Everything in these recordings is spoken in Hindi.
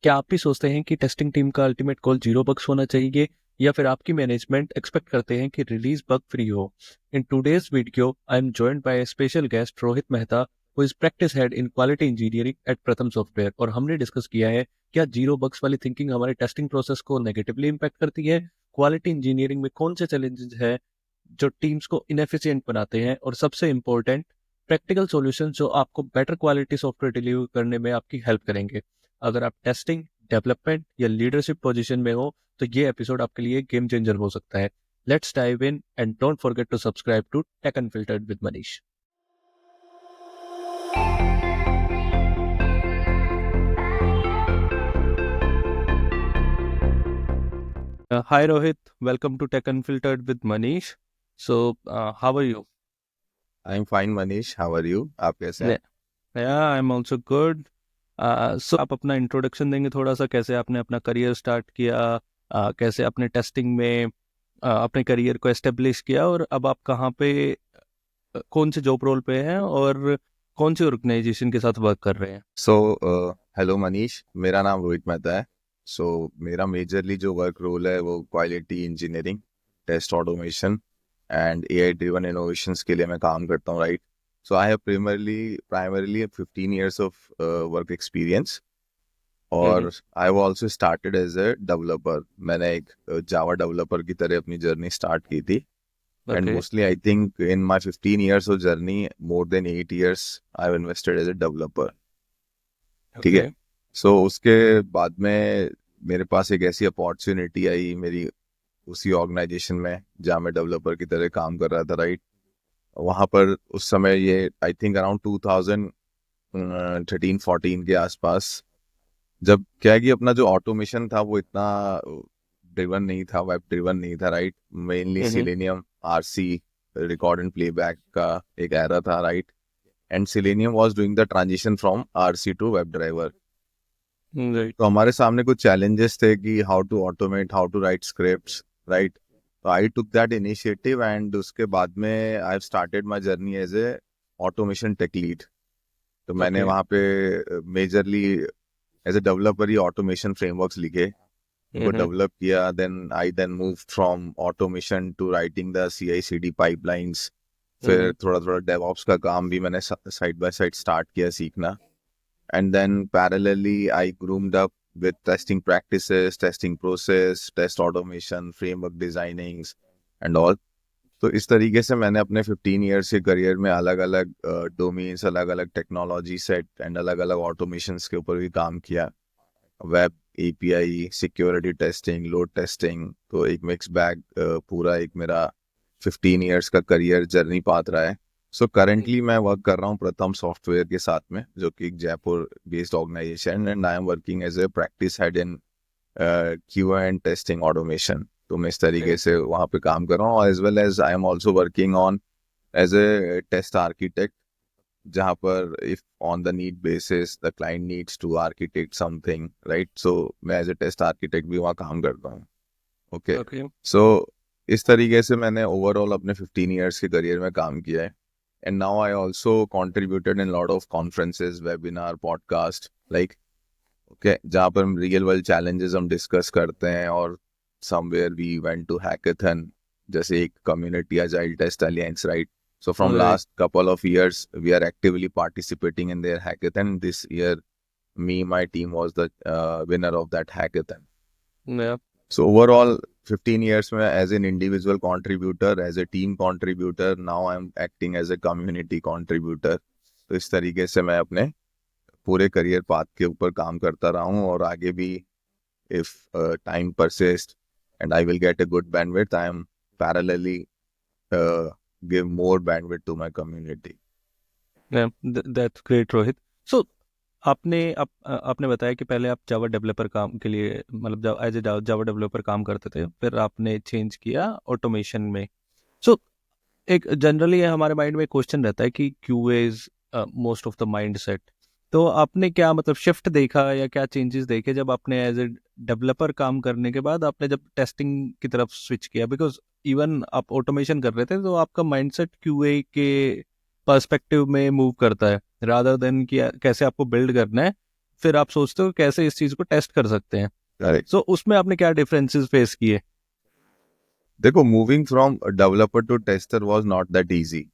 क्या आप भी सोचते हैं कि टेस्टिंग टीम का अल्टीमेट गोल 0 बग्स होना चाहिए, या फिर आपकी मैनेजमेंट एक्सपेक्ट करते हैं कि रिलीज बग फ्री हो? In today's video I am joined by A special guest Rohit Mehta, who is practice head in quality engineering at प्रथम सॉफ्टवेयर, और हमने डिस्कस किया है क्या 0 बग्स वाली थिंकिंग हमारे टेस्टिंग प्रोसेस को नेगेटिवली इम्पैक्ट करती है, क्वालिटी इंजीनियरिंग में कौन से चैलेंजेस है जो टीम्स को इनएफिशिएंट बनाते हैं, और सबसे इम्पोर्टेंट प्रैक्टिकल सॉल्यूशन जो आपको बेटर क्वालिटी सॉफ्टवेयर डिलीवर करने में आपकी हेल्प करेंगे। अगर आप टेस्टिंग, डेवलपमेंट या लीडरशिप पोजीशन में हो तो ये एपिसोड आपके लिए गेम चेंजर हो सकता है। Let's dive in and don't forget to subscribe to Tech Unfiltered with Manish. Hi Rohit, welcome to Tech Unfiltered with Manish. So, how are you? I am fine Manish, how are you? आप कैसे हैं? Yeah, I'm also good. So आप अपना इंट्रोडक्शन देंगे थोड़ा सा, कैसे आपने अपना करियर स्टार्ट किया, कैसे आपने टेस्टिंग में अपने करियर को एस्टेब्लिश किया, और अब आप कहाँ पे, कौन से जॉब रोल पे हैं, और कौन सी ऑर्गेनाइजेशन के साथ वर्क कर रहे हैं? हेलो मनीष, मेरा नाम रोहित मेहता है। मेरा मेजरली जो वर्क रोल है वो quality engineering, test automation and AI driven innovations के लिए मैं काम करता हूँ, right. So I have primarily 15 years of work experience, hmm. और I have also started as a developer. मैंने एक जावा डेवलपर की तरह अपनी जर्नी स्टार्ट की थी। And okay. mostly, I think in my 15 years of journey, more than 8 years, I've invested as a developer. ठीक है। ओके। उसके बाद में मेरे पास एक ऐसी अपॉर्चुनिटी आई मेरी उसी ऑर्गेनाइजेशन में जहाँ मैं डेवलपर की तरह काम कर रहा था, राइट। वहाँ पर उस समय ये आई थिंक अराउंड 2013-14 के आसपास, जब क्या है कि अपना जो ऑटोमेशन था वो इतना ड्रिवन नहीं था, वेब ड्रिवन नहीं था, right. Mainly hmm. Selenium, RC, record and playback का एक एरा था, right. And Selenium was doing the transition from RC to web driver. Right. तो हमारे सामने कुछ चैलेंजेस थे कि how to automate, how to write scripts, right. तो I took that initiative, and उसके बाद में I started my journey as a automation tech lead. तो मैंने ओके। वहाँ पे मेजरली एज ए डेवलपर ही ऑटोमेशन फ्रेमवर्क्स लिखे, उनको हम्म। डेवलप किया। Then move from automation to writing the CI/CD pipelines. फिर थोड़ा थोड़ा डेवऑप्स का काम भी मैंने साइड बाय साइड स्टार्ट किया सीखना। And then parallelly I groomed up with testing practices, testing process, test automation, framework designings and all. तो इस तरीके से मैंने अपने 15 years के करियर में अलग अलग डोमेन्स, अलग अलग टेक्नोलॉजी सेट एंड अलग अलग ऑटोमेशंस के ऊपर भी काम किया। Web API, security testing, load testing, तो एक मिक्स बैग पूरा एक मेरा 15 years का करियर जर्नी पाथ रहा है। करेंटली मैं वर्क कर रहा हूँ प्रथम सॉफ्टवेयर के साथ में, जो कि एक Jaipur based organization, and I am working as a practice head in Q and testing automation. तो मैं इस तरीके से वहाँ पे काम कर रहा हूँ, as well as I am also working on as a test architect, जहाँ पर if on the need basis the client needs to architect something, right. मैं एज ए टेस्ट आर्किटेक्ट भी वहाँ काम करता हूँ। ओके। ओके। सो इस तरीके से मैंने ओवरऑल अपने 15 years के करियर में काम किया है। And now I also contributed in lot of conferences, webinar, podcast, like, okay, जहाँ पर हम रियल वर्ल्ड चैलेंजेस हम डिस्कस करते हैं, और somewhere we went to hackathon, जैसे एक community agile test alliance, right. So from right. last couple of years, we are actively participating in their hackathon. This year, my team was the winner of that hackathon. So overall, 15 years में as an individual contributor, as a team contributor, now I'm acting as a community contributor. तो इस तरीके से मैं अपने पूरे करियर पाथ के ऊपर काम करता रहा हूँ, और आगे भी if time persists and I will get a good bandwidth, I am parallelly uh, give more bandwidth to my community. That's great Rohit. So आपने बताया कि पहले आप जावा डेवलपर काम के लिए, मतलब एज ए जावा डेवलपर काम करते थे, फिर आपने चेंज किया ऑटोमेशन में। सो एक जनरली हमारे माइंड में क्वेश्चन रहता है कि QA is most of the mind set. तो आपने क्या मतलब शिफ्ट देखा या क्या चेंजेस देखे जब आपने एज ए डेवलपर काम करने के बाद आपने जब टेस्टिंग की तरफ स्विच किया? बिकॉज इवन आप ऑटोमेशन कर रहे थे तो आपका माइंडसेट क्यूए के पर्सपेक्टिव में मूव करता है, रादर देन कि कैसे आपको बिल्ड करना है, फिर आप सोचते हो कैसे इस चीज को टेस्ट कर सकते हैं। करेक्ट। सो उसमें आपने क्या डिफरेंसेस फेस किए? देखो, moving from developer to tester was not that easy.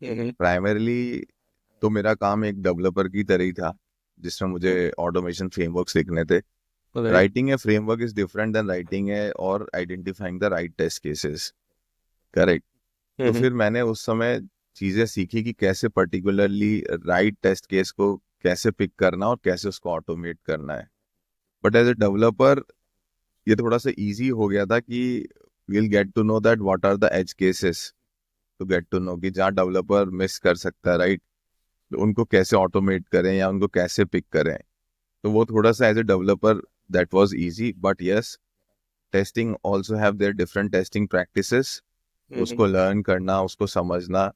Hmm. Primarily तो मेरा काम एक डेवलपर की तरह ही था, जिसमें मुझे ऑटोमेशन फ्रेमवर्क सीखने थे। Right. Writing a framework is different than writing a और identifying the right test cases. Correct. तो हम्म। फिर मैंने उस समय चीजें सीखी कि कैसे पर्टिकुलरली राइट टेस्ट केस को कैसे पिक करना और कैसे उसको ऑटोमेट करना है। बट एज ए डेवलपर ये थोड़ा सा इजी हो गया था कि we'll get to know that what are the edge cases, to get to know कि जहाँ डेवलपर मिस कर सकता है, राइट, तो उनको कैसे ऑटोमेट करें या उनको कैसे पिक करें। तो वो थोड़ा सा as a developer that was easy, but yes, testing also have there different testing practices. उसको लर्न करना, उसको समझना,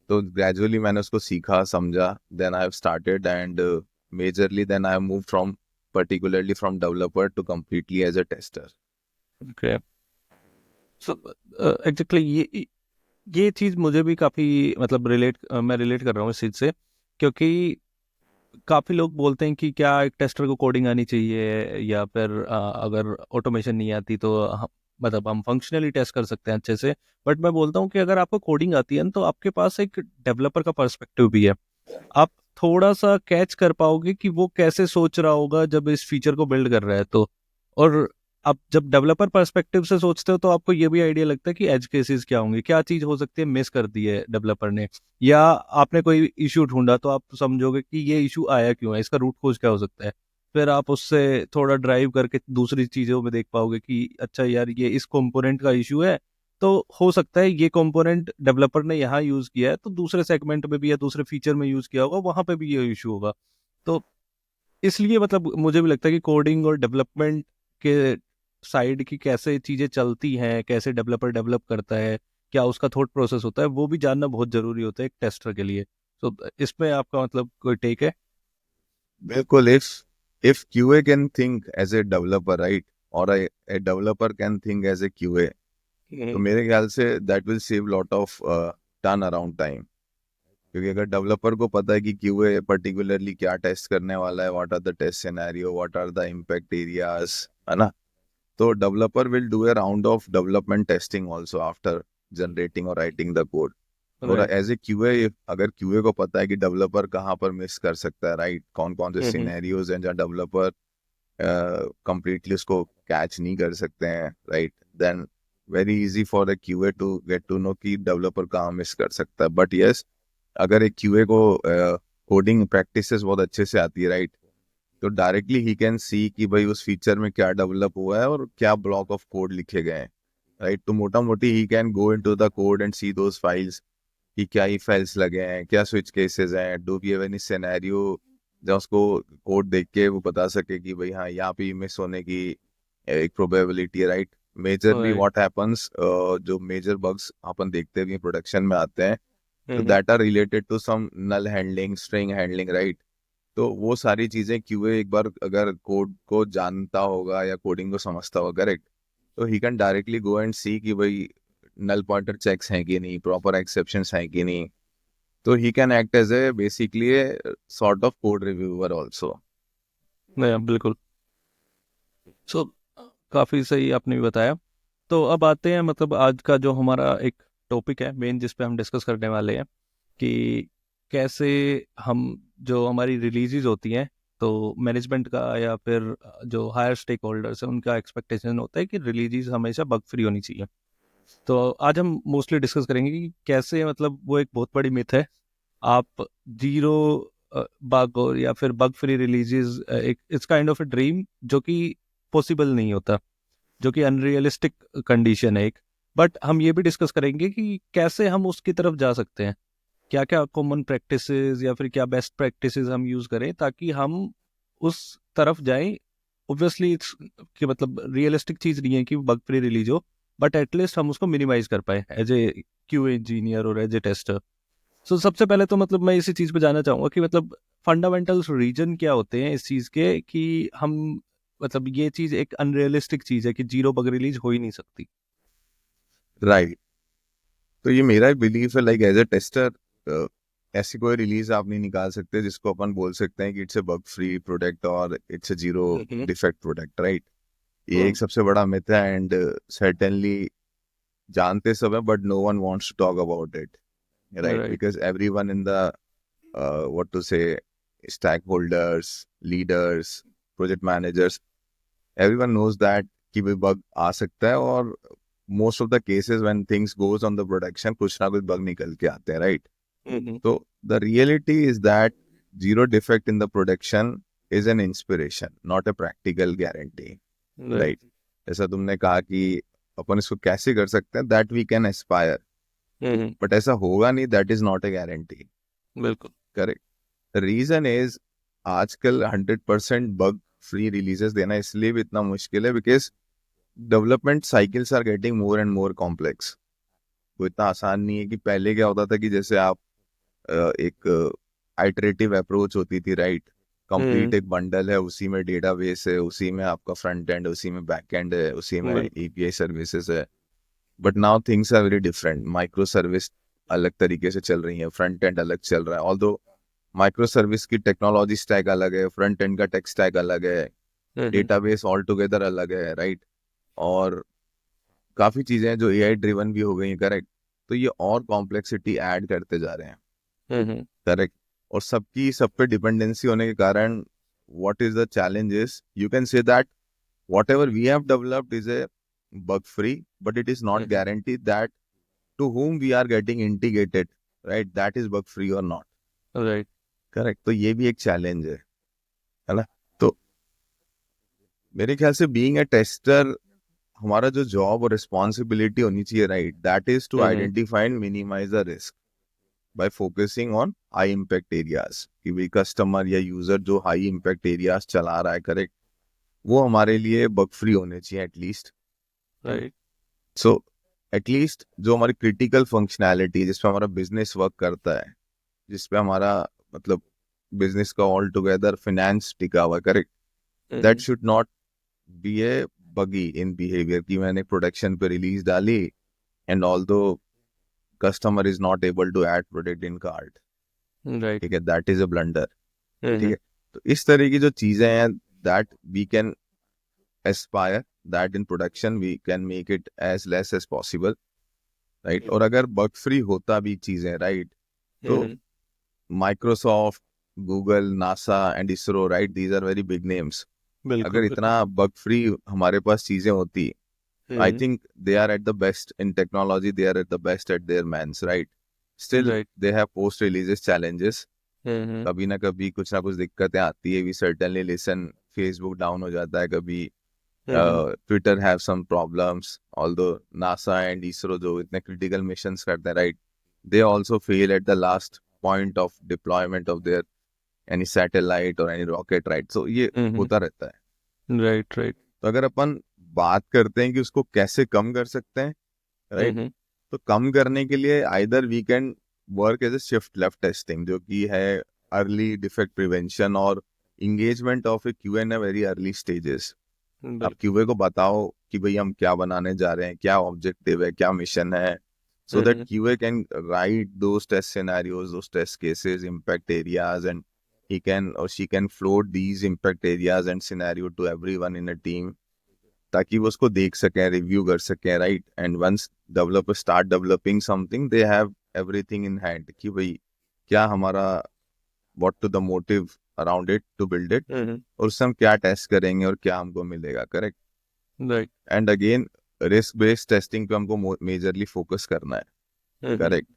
तो ग्रेजुअली मैंने उसको सीखा, समझा, then I have started and majorly then I have move from particularly from developer to completely as a tester. Okay. So exactly ये चीज मुझे भी काफी मतलब मैं रिलेट कर रहा हूँ इस चीज से, क्योंकि काफी लोग बोलते हैं कि क्या एक टेस्टर को कोडिंग आनी चाहिए, या फिर अगर ऑटोमेशन नहीं आती तो मतलब हम फंक्शनली टेस्ट कर सकते हैं अच्छे से। बट मैं बोलता हूँ कि अगर आपको कोडिंग आती है ना, तो आपके पास एक डेवलपर का पर्सपेक्टिव भी है। आप थोड़ा सा कैच कर पाओगे कि वो कैसे सोच रहा होगा जब इस फीचर को बिल्ड कर रहा है तो। और आप जब डेवलपर पर्सपेक्टिव से सोचते हो तो आपको ये भी आइडिया लगता है कि एज केसेस क्या होंगे, क्या चीज हो सकती है मिस कर दी है डेवलपर ने, या आपने कोई इशू ढूंढा तो आप समझोगे कि ये इशू आया क्यों है, इसका रूट कोज क्या हो सकता है। फिर आप उससे थोड़ा ड्राइव करके दूसरी चीजों में देख पाओगे कि अच्छा यार ये इस कंपोनेंट का इशू है, तो हो सकता है ये कंपोनेंट डेवलपर ने यहाँ यूज किया है तो दूसरे सेगमेंट में भी या दूसरे फीचर में यूज किया होगा, वहां पे भी ये इशू होगा। तो इसलिए मतलब मुझे भी लगता है कि कोडिंग और डेवलपमेंट के साइड की कैसे चीजें चलती हैं, कैसे डेवलपर डेवलप करता है, क्या उसका थॉट प्रोसेस होता है, वो भी जानना बहुत जरूरी होता है एक टेस्टर के लिए। तो इसमें आपका मतलब कोई टेक है? बिल्कुल, if QA can think as a developer, right, or a developer can think as a QA, तो मेरे ख्याल से that will save lot of turn around time। क्योंकि अगर डेवलपर को पता है कि QA पर्टिकुलरली क्या टेस्ट करने वाला है, what are the test scenario, what are the impact areas, है ना, तो developer will do a round of development testing also after generating और राइटिंग द कोड। और राइट। एज ए क्यूए, अगर क्यूए को पता है कि डेवलपर कहाँ पर मिस कर सकता है, राइट, कौन कौन से हम्म। सिनेरियोज हैं जहाँ डेवलपर कंप्लीटली उसको कैच नहीं कर सकते हैं, right, then very easy for a QA to get to know कि डेवलपर कहाँ मिस कर सकता है। बट यस, अगर एक क्यूए को कोडिंग प्रैक्टिसेस बहुत अच्छे से आती है, राइट, तो डायरेक्टली ही कैन सी कि भाई उस फीचर में क्या डेवलप हुआ है और क्या ब्लॉक ऑफ कोड लिखे गए हैं, राइट। तो मोटा मोटी he can go into the code and see those files कि क्या ही फाइल्स लगे हैं, क्या स्विच केसेस हैं, do we have any scenario, जहाँ उसको कोड देख के वो बता सके कि भाई हाँ यहाँ पे मिस होने की एक प्रोबेबिलिटी है, right. Majorly right. What happens, जो मेजर बग्स अपन देखते हैं प्रोडक्शन में आते हैं, तो hmm. That are related to some null handling, string handling, right. तो वो सारी चीजें क्यूए एक बार अगर कोड को जानता होगा या कोडिंग को समझता होगा, करेक्ट, तो he can directly go and see कि भाई नल पॉइंटर चेक्स हैं कि नहीं, प्रॉपर एक्सेप्शंस हैं कि नहीं। तो he can act as a basically a sort of code reviewer also. नहीं, बिल्कुल। सो काफी सही आपने भी बताया। तो अब आते हैं मतलब आज का जो हमारा एक टॉपिक है मेन, जिस पे हम डिस्कस करने वाले हैं कि कैसे हम जो हमारी रिलीजेस होती हैं, तो मैनेजमेंट का या फिर जो हायर स्टेक होल्डर्स है उनका एक्सपेक्टेशन होता है कि रिलीजेस हमेशा बग फ्री होनी चाहिए। तो आज हम मोस्टली डिस्कस करेंगे कि कैसे मतलब वो एक बहुत बड़ी मिथ है, आप जीरो बग और या फिर बग फ्री रिलीजेस एक it's kind of a dream जो कि पॉसिबल नहीं होता, जो कि अनरियलिस्टिक कंडीशन है एक। बट हम ये भी डिस्कस करेंगे कि कैसे हम उसकी तरफ जा सकते हैं, क्या क्या कॉमन प्रैक्टिसेस या फिर क्या बेस्ट प्रैक्टिसेस हम यूज करें ताकि हम उस तरफ जाएं। ऑब्वियसली इट्स कि मतलब रियलिस्टिक चीज नहीं है कि बग फ्री रिलीज हो, बट एटलीस्ट हम उसको मिनिमाइज कर पाए एज ए क्यू इंजीनियर और एज ए टेस्टर। सो सबसे पहले तो मतलब मैं इसी चीज पे जानना चाहूंगा कि मतलब फंडामेंटल्स रीजन क्या होते हैं इस चीज के कि हम मतलब ये चीज एक अनरियलिस्टिक चीज है कि जीरो बग रिलीज हो ही नहीं सकती। राइट। तो ये मेरा बिलीफ है, लाइक एज ए टेस्टर ऐसी कोई रिलीज आप नहीं निकाल सकते जिसको अपन बोल सकते हैं कि it's a bug free product और it's a zero defect product, right? ये एक सबसे बड़ा मिथ है, एंड सर्टेनली जानते सब है, but no one wants to talk about it, right? Right. Because everyone in the what to say, stakeholders, leaders, project managers, everyone knows that कि कोई bug आ सकता है, और most of the cases when things goes on the production कुछ ना कुछ bug निकल के आते हैं, right? So the reality is that zero defect in the production is an inspiration, not a practical guarantee, right? जैसा तुमने कहा कि अपन इसको कैसे कर सकते हैं, that we can aspire, but ऐसा होगा नहीं, that is not a guarantee. बिल्कुल करेक्ट। रीजन इज आजकल 100% बग फ्री रिलीजेस देना इसलिए भी इतना मुश्किल है because development cycles are getting more and more complex. वो इतना आसान नहीं है कि पहले क्या होता था कि जैसे आप एक आइटरेटिव अप्रोच होती थी, राइट? कंप्लीट एक बंडल है, उसी में डेटाबेस है, उसी में आपका फ्रंट एंड, उसी में बैक एंड है, उसी में एपीआई सर्विसेज है। But now things are very different. Micro service अलग तरीके से चल रही है, फ्रंट एंड अलग चल रहा है। ऑल्दो माइक्रो सर्विस की टेक्नोलॉजी स्टैक अलग है, फ्रंट एंड का टेक स्टैक अलग है, डेटाबेस ऑल टुगेदर अलग है, राइट? और काफी चीजें हैं जो एआई ड्रिवन भी हो गई हैं, करेक्ट? तो ये और कॉम्प्लेक्सिटी ऐड करते जा रहे हैं, करेक्ट? और सबकी सब पे डिपेंडेंसी होने के कारण what is the challenge is, you can say that whatever we have developed is a bug free, but it is not guaranteed that to whom we are getting integrated, right, that is bug free or not, right. correct? तो ये भी एक चैलेंज है ना? तो मेरे ख्याल से बीइंग अ टेस्टर हमारा जो जॉब और रिस्पॉन्सिबिलिटी होनी चाहिए, right, that is to identify and minimize the risk by focusing on high impact areas. कि भाई कस्टमर या यूजर जो हाई इम्पैक्ट एरियाज चला रहा है, करेक्ट, वो हमारे लिए बग फ्री होने चाहिए एटलीस्ट, राइट? सो एटलीस्ट जो हमारी क्रिटिकल फंक्शनैलिटी है, जिसपे हमारा बिजनेस वर्क करता है, जिसपे हमारा मतलब बिजनेस का ऑल टुगेदर फाइनेंस टिका हुआ है, correct, that should not be a buggy in behaviour. कि मैंने प्रोडक्शन पे रिलीज डाली and although customer is not able to add product in cart, right. ठीक है, दैट इज अ ब्लंडर, ठीक है? तो इस तरह की जो चीजें हैं, that we can aspire that in production we can make it as less as possible, right? और अगर बग फ्री होता भी चीजें, राइट, तो Microsoft, Google, NASA and ISRO, right, these are very big names. अगर इतना बग फ्री हमारे पास चीजें होती, I think they are at the best in technology, they are at the best at their mains, right? Still they have post releases challenges, कभी ना कभी कुछ ना कुछ दिक्कतें आती है। We certainly listen, Facebook down हो जाता है कभी, Twitter have some problems, although NASA and ISRO जो इतने क्रिटिकल मिशंस करते हैं, right, they also fail at the last point of deployment of their any satellite और एनी रॉकेट, राइट? सो ये होता रहता है, राइट राइट। तो अगर अपन बात करते हैं कि उसको कैसे कम कर सकते हैं, राइट, तो कम करने के लिए either we can work as a shift left testing, जो कि है अर्ली डिफेक्ट प्रिवेंशन और engagement of a Q in a very early stages. आप क्यूए को बताओ कि भाई हम क्या बनाने जा रहे हैं, क्या ऑब्जेक्टिव है, क्या मिशन है, so that QA can write those test scenarios, those test cases, impact areas, and he can or she can float these impact areas and scenario to everyone in a team, ताकि वो उसको देख सकें, रिव्यू कर सकें, right? And once developer start developing something, they have everything in hand कि भाई क्या हमारा what to the motive around it to build it, और उससे हम क्या टेस्ट करेंगे और क्या हमको मिलेगा, correct? Right. And again risk based testing पे हमको मेजरली फोकस करना है, करेक्ट?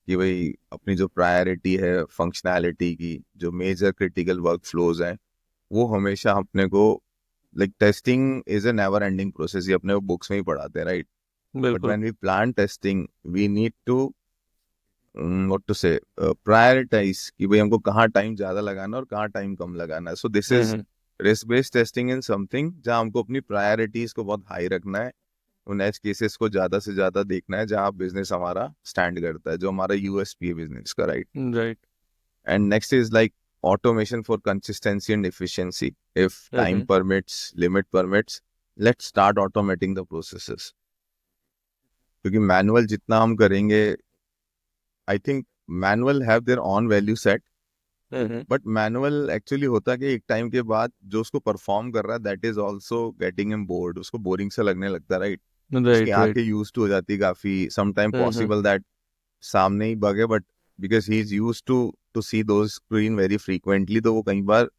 कि भाई अपनी जो प्रायोरिटी है फंक्शनैलिटी की, जो मेजर क्रिटिकल वर्क फ्लोज हैं, वो हमेशा अपने को, like testing is a never ending process, ये अपने को बुक्स में ही पढ़ाते हैं, right? But when we plan testing we need to what to say prioritize कि भाई हमको कहाँ टाइम ज्यादा लगाना है और कहाँ टाइम कम लगाना है। So this is risk based testing in something जहाँ हमको अपनी प्रायोरिटीज को बहुत हाई रखना है, उन एज केसेस को ज्यादा से ज्यादा देखना है जहाँ बिजनेस हमारा स्टैंड करता है, जो हमारा यूएसपी है बिजनेस का, right? Right. And next is like automation for consistency and efficiency. If time permits, limit permits, let's start automating the processes. क्योंकि मैनुअल जितना हम करेंगे, I think manual have their on value set, hmm, but manual actually होता कि एक टाइम के बाद जो उसको परफॉर्म कर रहा है that is also getting him bored, उसको बोरिंग सा लगने लगता है, राइट? उसकी राइट राइट। आंखें यूज टू हो जाती है काफी, सम टाइम पॉसिबल दैट सामने ही बग है, but because he is used to see those screen very frequently, तो वो कई बार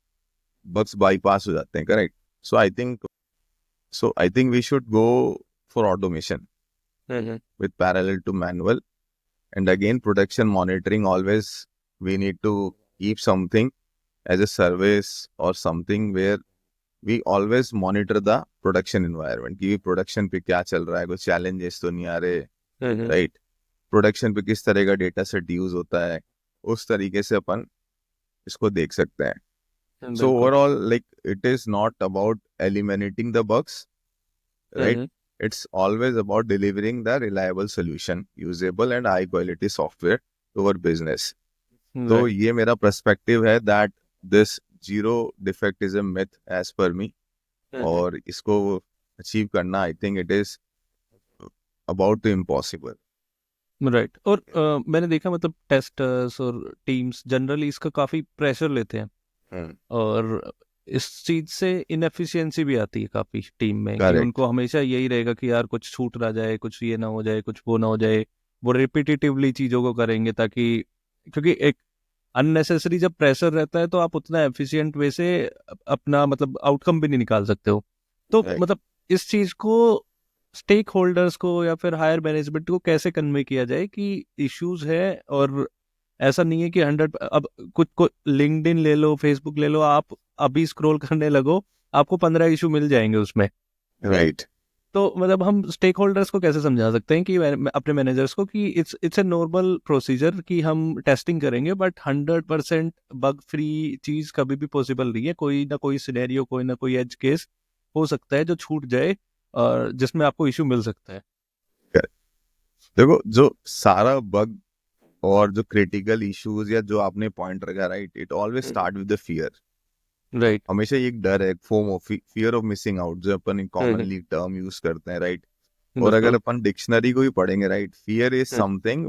बग्स बाईपास हो जाते हैं, correct? So I think we should go for automation with parallel to manual. And again, production monitoring, always we need to keep something as a service or something where we always monitor the production environment कि production पे क्या चल रहा है, कुछ challenges तो नहीं आ रहे, right? प्रोडक्शन पे किस तरह का डेटा सेट यूज होता है, उस तरीके से अपन इसको देख सकते हैं। सो बिल्कुल। Overall like it is not about eliminating the bugs, right? It's always about delivering the reliable solution, usable and high quality software to our business. तो राइट। ये मेरा पर्सपेक्टिव है that this zero defect is a myth as per me, और इसको अचीव करना I think it is about to impossible. Right. और मैंने देखा मतलब टेस्टर्स और टीम्स जनरली इसका काफी प्रेशर लेते हैं, Hmm. और इस चीज से इनएफिशिएंसी भी आती है काफी टीम में, कि Correct. उनको हमेशा यही रहेगा कि यार कुछ छूट ना जाए, कुछ ये ना हो जाए, कुछ वो ना हो जाए। वो रिपीटेटिवली चीजों को करेंगे ताकि, क्योंकि एक अननेसेसरी जब प्रेशर रहता है तो आप उतना एफिशिएंट वे से अपना मतलब आउटकम भी नहीं निकाल सकते हो। तो Right. मतलब इस चीज को स्टेक होल्डर्स को या फिर हायर मैनेजमेंट को कैसे कन्वे किया जाए कि इश्यूज है, और ऐसा नहीं है कि 100, अब कुछ लिंक्डइन ले लो, फेसबुक ले लो, आप अभी स्क्रॉल करने लगो, आपको 15 इशू मिल जाएंगे उसमें। Right. तो मतलब हम स्टेक होल्डर्स को कैसे समझा सकते हैं कि अपने मैनेजर्स को कि इट्स ए नॉर्मल प्रोसीजर कि हम टेस्टिंग करेंगे, बट 100% बग फ्री चीज कभी भी पॉसिबल नहीं है। कोई ना कोई सिनेरियो, कोई ना कोई एज केस हो सकता है जो छूट जाए, और जिसमें आपको इशू मिल सकता है। Correct. देखो जो सारा बग और जो क्रिटिकल इश्यूज या जो आपने पॉइंट रखा, right, it always start with the fear. Right. हमेशा ये एक डर है, FOMO, fear of missing out, जो अपन कॉमनली टर्म यूज करते हैं, राइट? और अगर बिल्कुल। अपन डिक्शनरी को भी पढ़ेंगे, right, fear is hmm, something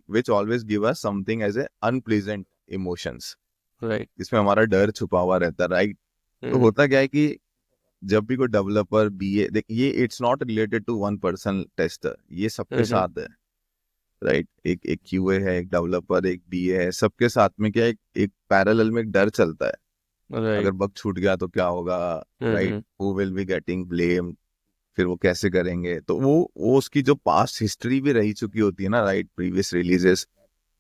which always give us something as a unpleasant emotions, right. इसमें हमारा डर छुपा हुआ रहता है, राइट? तो हम्म, होता क्या है कि जब भी कोई डेवलपर बीए, देख ये it's not related to one person tester, ये सबके हम्म, साथ है, राइट? एक एक क्यूए है, एक डेवलपर, एक बीए है, सबके साथ में क्या है, एक पैरेलल में एक डर चलता है, अगर राइट। बग छूट गया तो क्या होगा, right? Hmm, who will be getting blame, फिर वो कैसे करेंगे, तो वो उसकी जो पास्ट हिस्ट्री भी रही चुकी होती है ना, right, previous releases.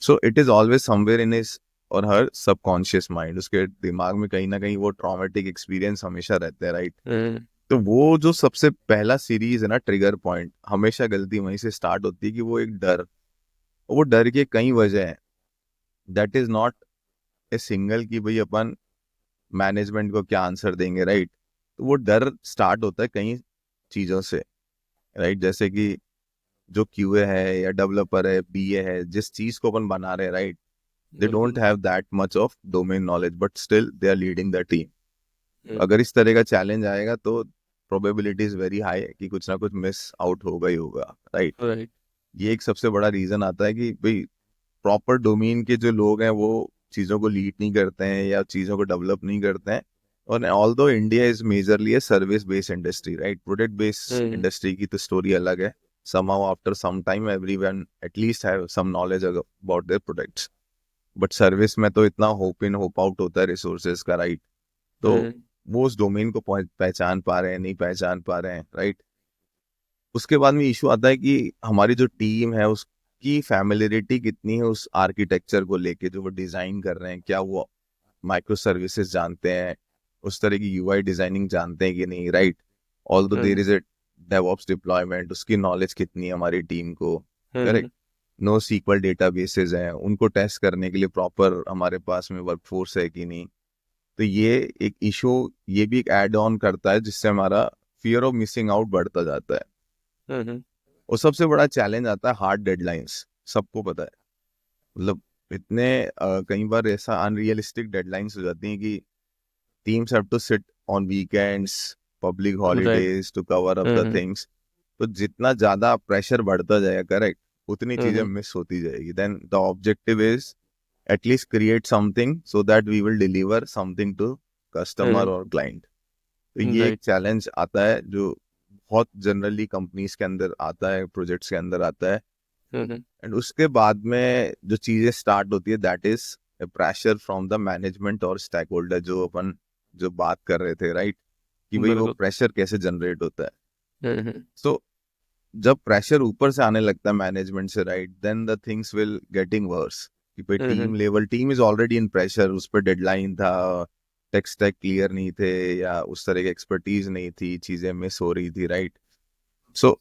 So it is always somewhere in his और हर सबकॉन्शियस माइंड, उसके दिमाग में कहीं ना कहीं वो ट्रॉमेटिक एक्सपीरियंस हमेशा रहते हैं, राइट? हम्म, तो वो जो सबसे पहला सीरीज है ना, ट्रिगर पॉइंट, हमेशा गलती वहीं से स्टार्ट होती है कि वो एक डर, वो डर के कई वजह हैं, that is not a single कि भाई अपन मैनेजमेंट को क्या आंसर देंगे, राइट? तो वो डर स्टार्ट होता है कई चीजों से, राइट? जैसे कि जो क्यूए है या डेवलपर है, बीए है, जिस चीज को अपन बना रहे हैं, राइट, दे बिल्कुल। Don't have that much of domain knowledge, but still they are leading the team. Hmm, अगर इस तरह का चैलेंज आएगा तो प्रोबेबिलिटी इज वेरी हाई कि कुछ ना कुछ मिस आउट होगा ही होगा, राइट? राइट। ये एक सबसे बड़ा रीजन आता है कि भाई प्रॉपर डोमेन के जो लोग हैं वो चीज़ों को लीड नहीं करते हैं या चीज़ों को डेवलप नहीं करते हैं। और although India is majorly a service based industry, right, product based hmm, industry की तो स्टोरी अलग है। somehow after some time everyone at least have some knowledge about their products, but service में तो इतना होप इन होप आउट होता है रिसोर्सेज का, राइट? तो हम्म, वो उस डोमेन को पहचान पा रहे हैं, नहीं पहचान पा रहे हैं, राइट? उसके बाद में इशू आता है कि हमारी जो टीम है उसकी फैमिलियरिटी कितनी है उस आर्किटेक्चर को लेके जो वो डिजाइन कर रहे हैं, क्या वो माइक्रो सर्विसेज जानते हैं, उस तरह की यूआई डिजाइनिंग जानते हैं कि नहीं, right? Although there hmm, is a DevOps deployment, उसकी नॉलेज कितनी है हमारी टीम को, hmm, correct? NoSQL databases हैं, उनको टेस्ट करने के लिए प्रॉपर हमारे पास में वर्कफोर्स है कि नहीं। तो ये एक इशू, ये भी एक एड ऑन करता है जिससे हमारा फियर ऑफ मिसिंग आउट बढ़ता जाता है। हम्म, और सबसे बड़ा चैलेंज आता है हार्ड डेडलाइंस, सबको पता है, मतलब इतने कई बार ऐसा अनरियलिस्टिक डेडलाइंस हो जाती हैं कि teams have to sit on weekends, public right. Holidays to cover up the hmm, things. तो जितना ज्यादा प्रेशर बढ़ता जाएगा, करेक्ट, उतनी चीजें मिस होती जाएगी. Then the objective is atleast create something so that we will deliver something to customer और क्लाइंट. तो ये एक राइट. चैलेंज आता है जो बहुत जनरली कंपनीज के अंदर आता है, प्रोजेक्ट्स के अंदर आता है. एंड उसके बाद में जो चीजें स्टार्ट होती है that is pressure from the management और स्टेक होल्डर, जो अपन जो बात कर रहे थे, राइट, कि भाई वो बिल्कुल. प्रेशर कैसे जनरेट होता है. सो जब प्रेशर ऊपर से आने लगता है मैनेजमेंट से, right, then the things will getting worse. कि भाई team level, team is already in pressure, उस पर डेडलाइन था, टेक स्टैक क्लियर नहीं थे, या उस तरह की एक्सपर्टीज नहीं थी, चीजें मिस हो रही थी, राइट. सो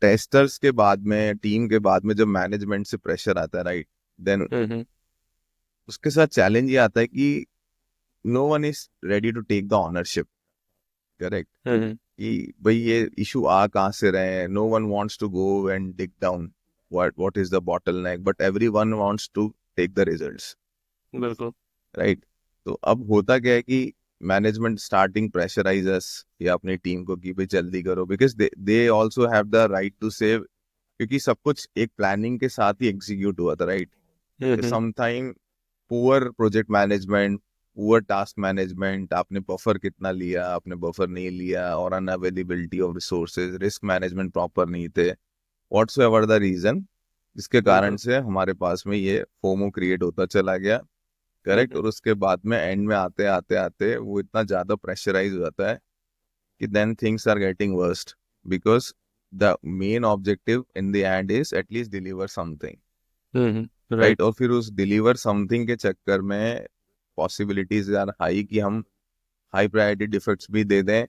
टेस्टर्स के बाद में, टीम के बाद में जब मैनेजमेंट से प्रेशर आता है, राइट, देन उसके साथ चैलेंज ये आता है कि no one is ready to take the ownership. Correct. कि भाई ये इशू आ कहाँ से रहे हैं. No one wants to go and dig down what is the bottleneck, but everyone wants to take the results. बिल्कुल. राइट. तो अब होता क्या है कि मैनेजमेंट स्टार्टिंग प्रेशराइजर्स या अपनी टीम को कि भाई जल्दी करो, because they also have the right to save, क्योंकि सब कुछ एक प्लानिंग के साथ ही एग्जीक्यूट हुआ था, right. Sometime poor project management, poor task management, आपने बफर कितना लिया, आपने बफर नहीं लिया, और unavailability of resources, risk management proper नहीं थे, व्हाट्सएवर द रीजन, जिसके कारण से हमारे पास में ये फोमो क्रिएट होता चला गया. करेक्ट. और उसके बाद में एंड में आते आते आते वो इतना ज्यादा प्रेशराइज हो जाता है कि then things are getting worst, because the main objective in the end is at least deliver something. Right. और फिर उस डिलीवर समथिंग के चक्कर में पॉसिबिलिटीज आर हाई कि हम हाई प्रायोरिटी डिफेक्ट्स भी दे दें,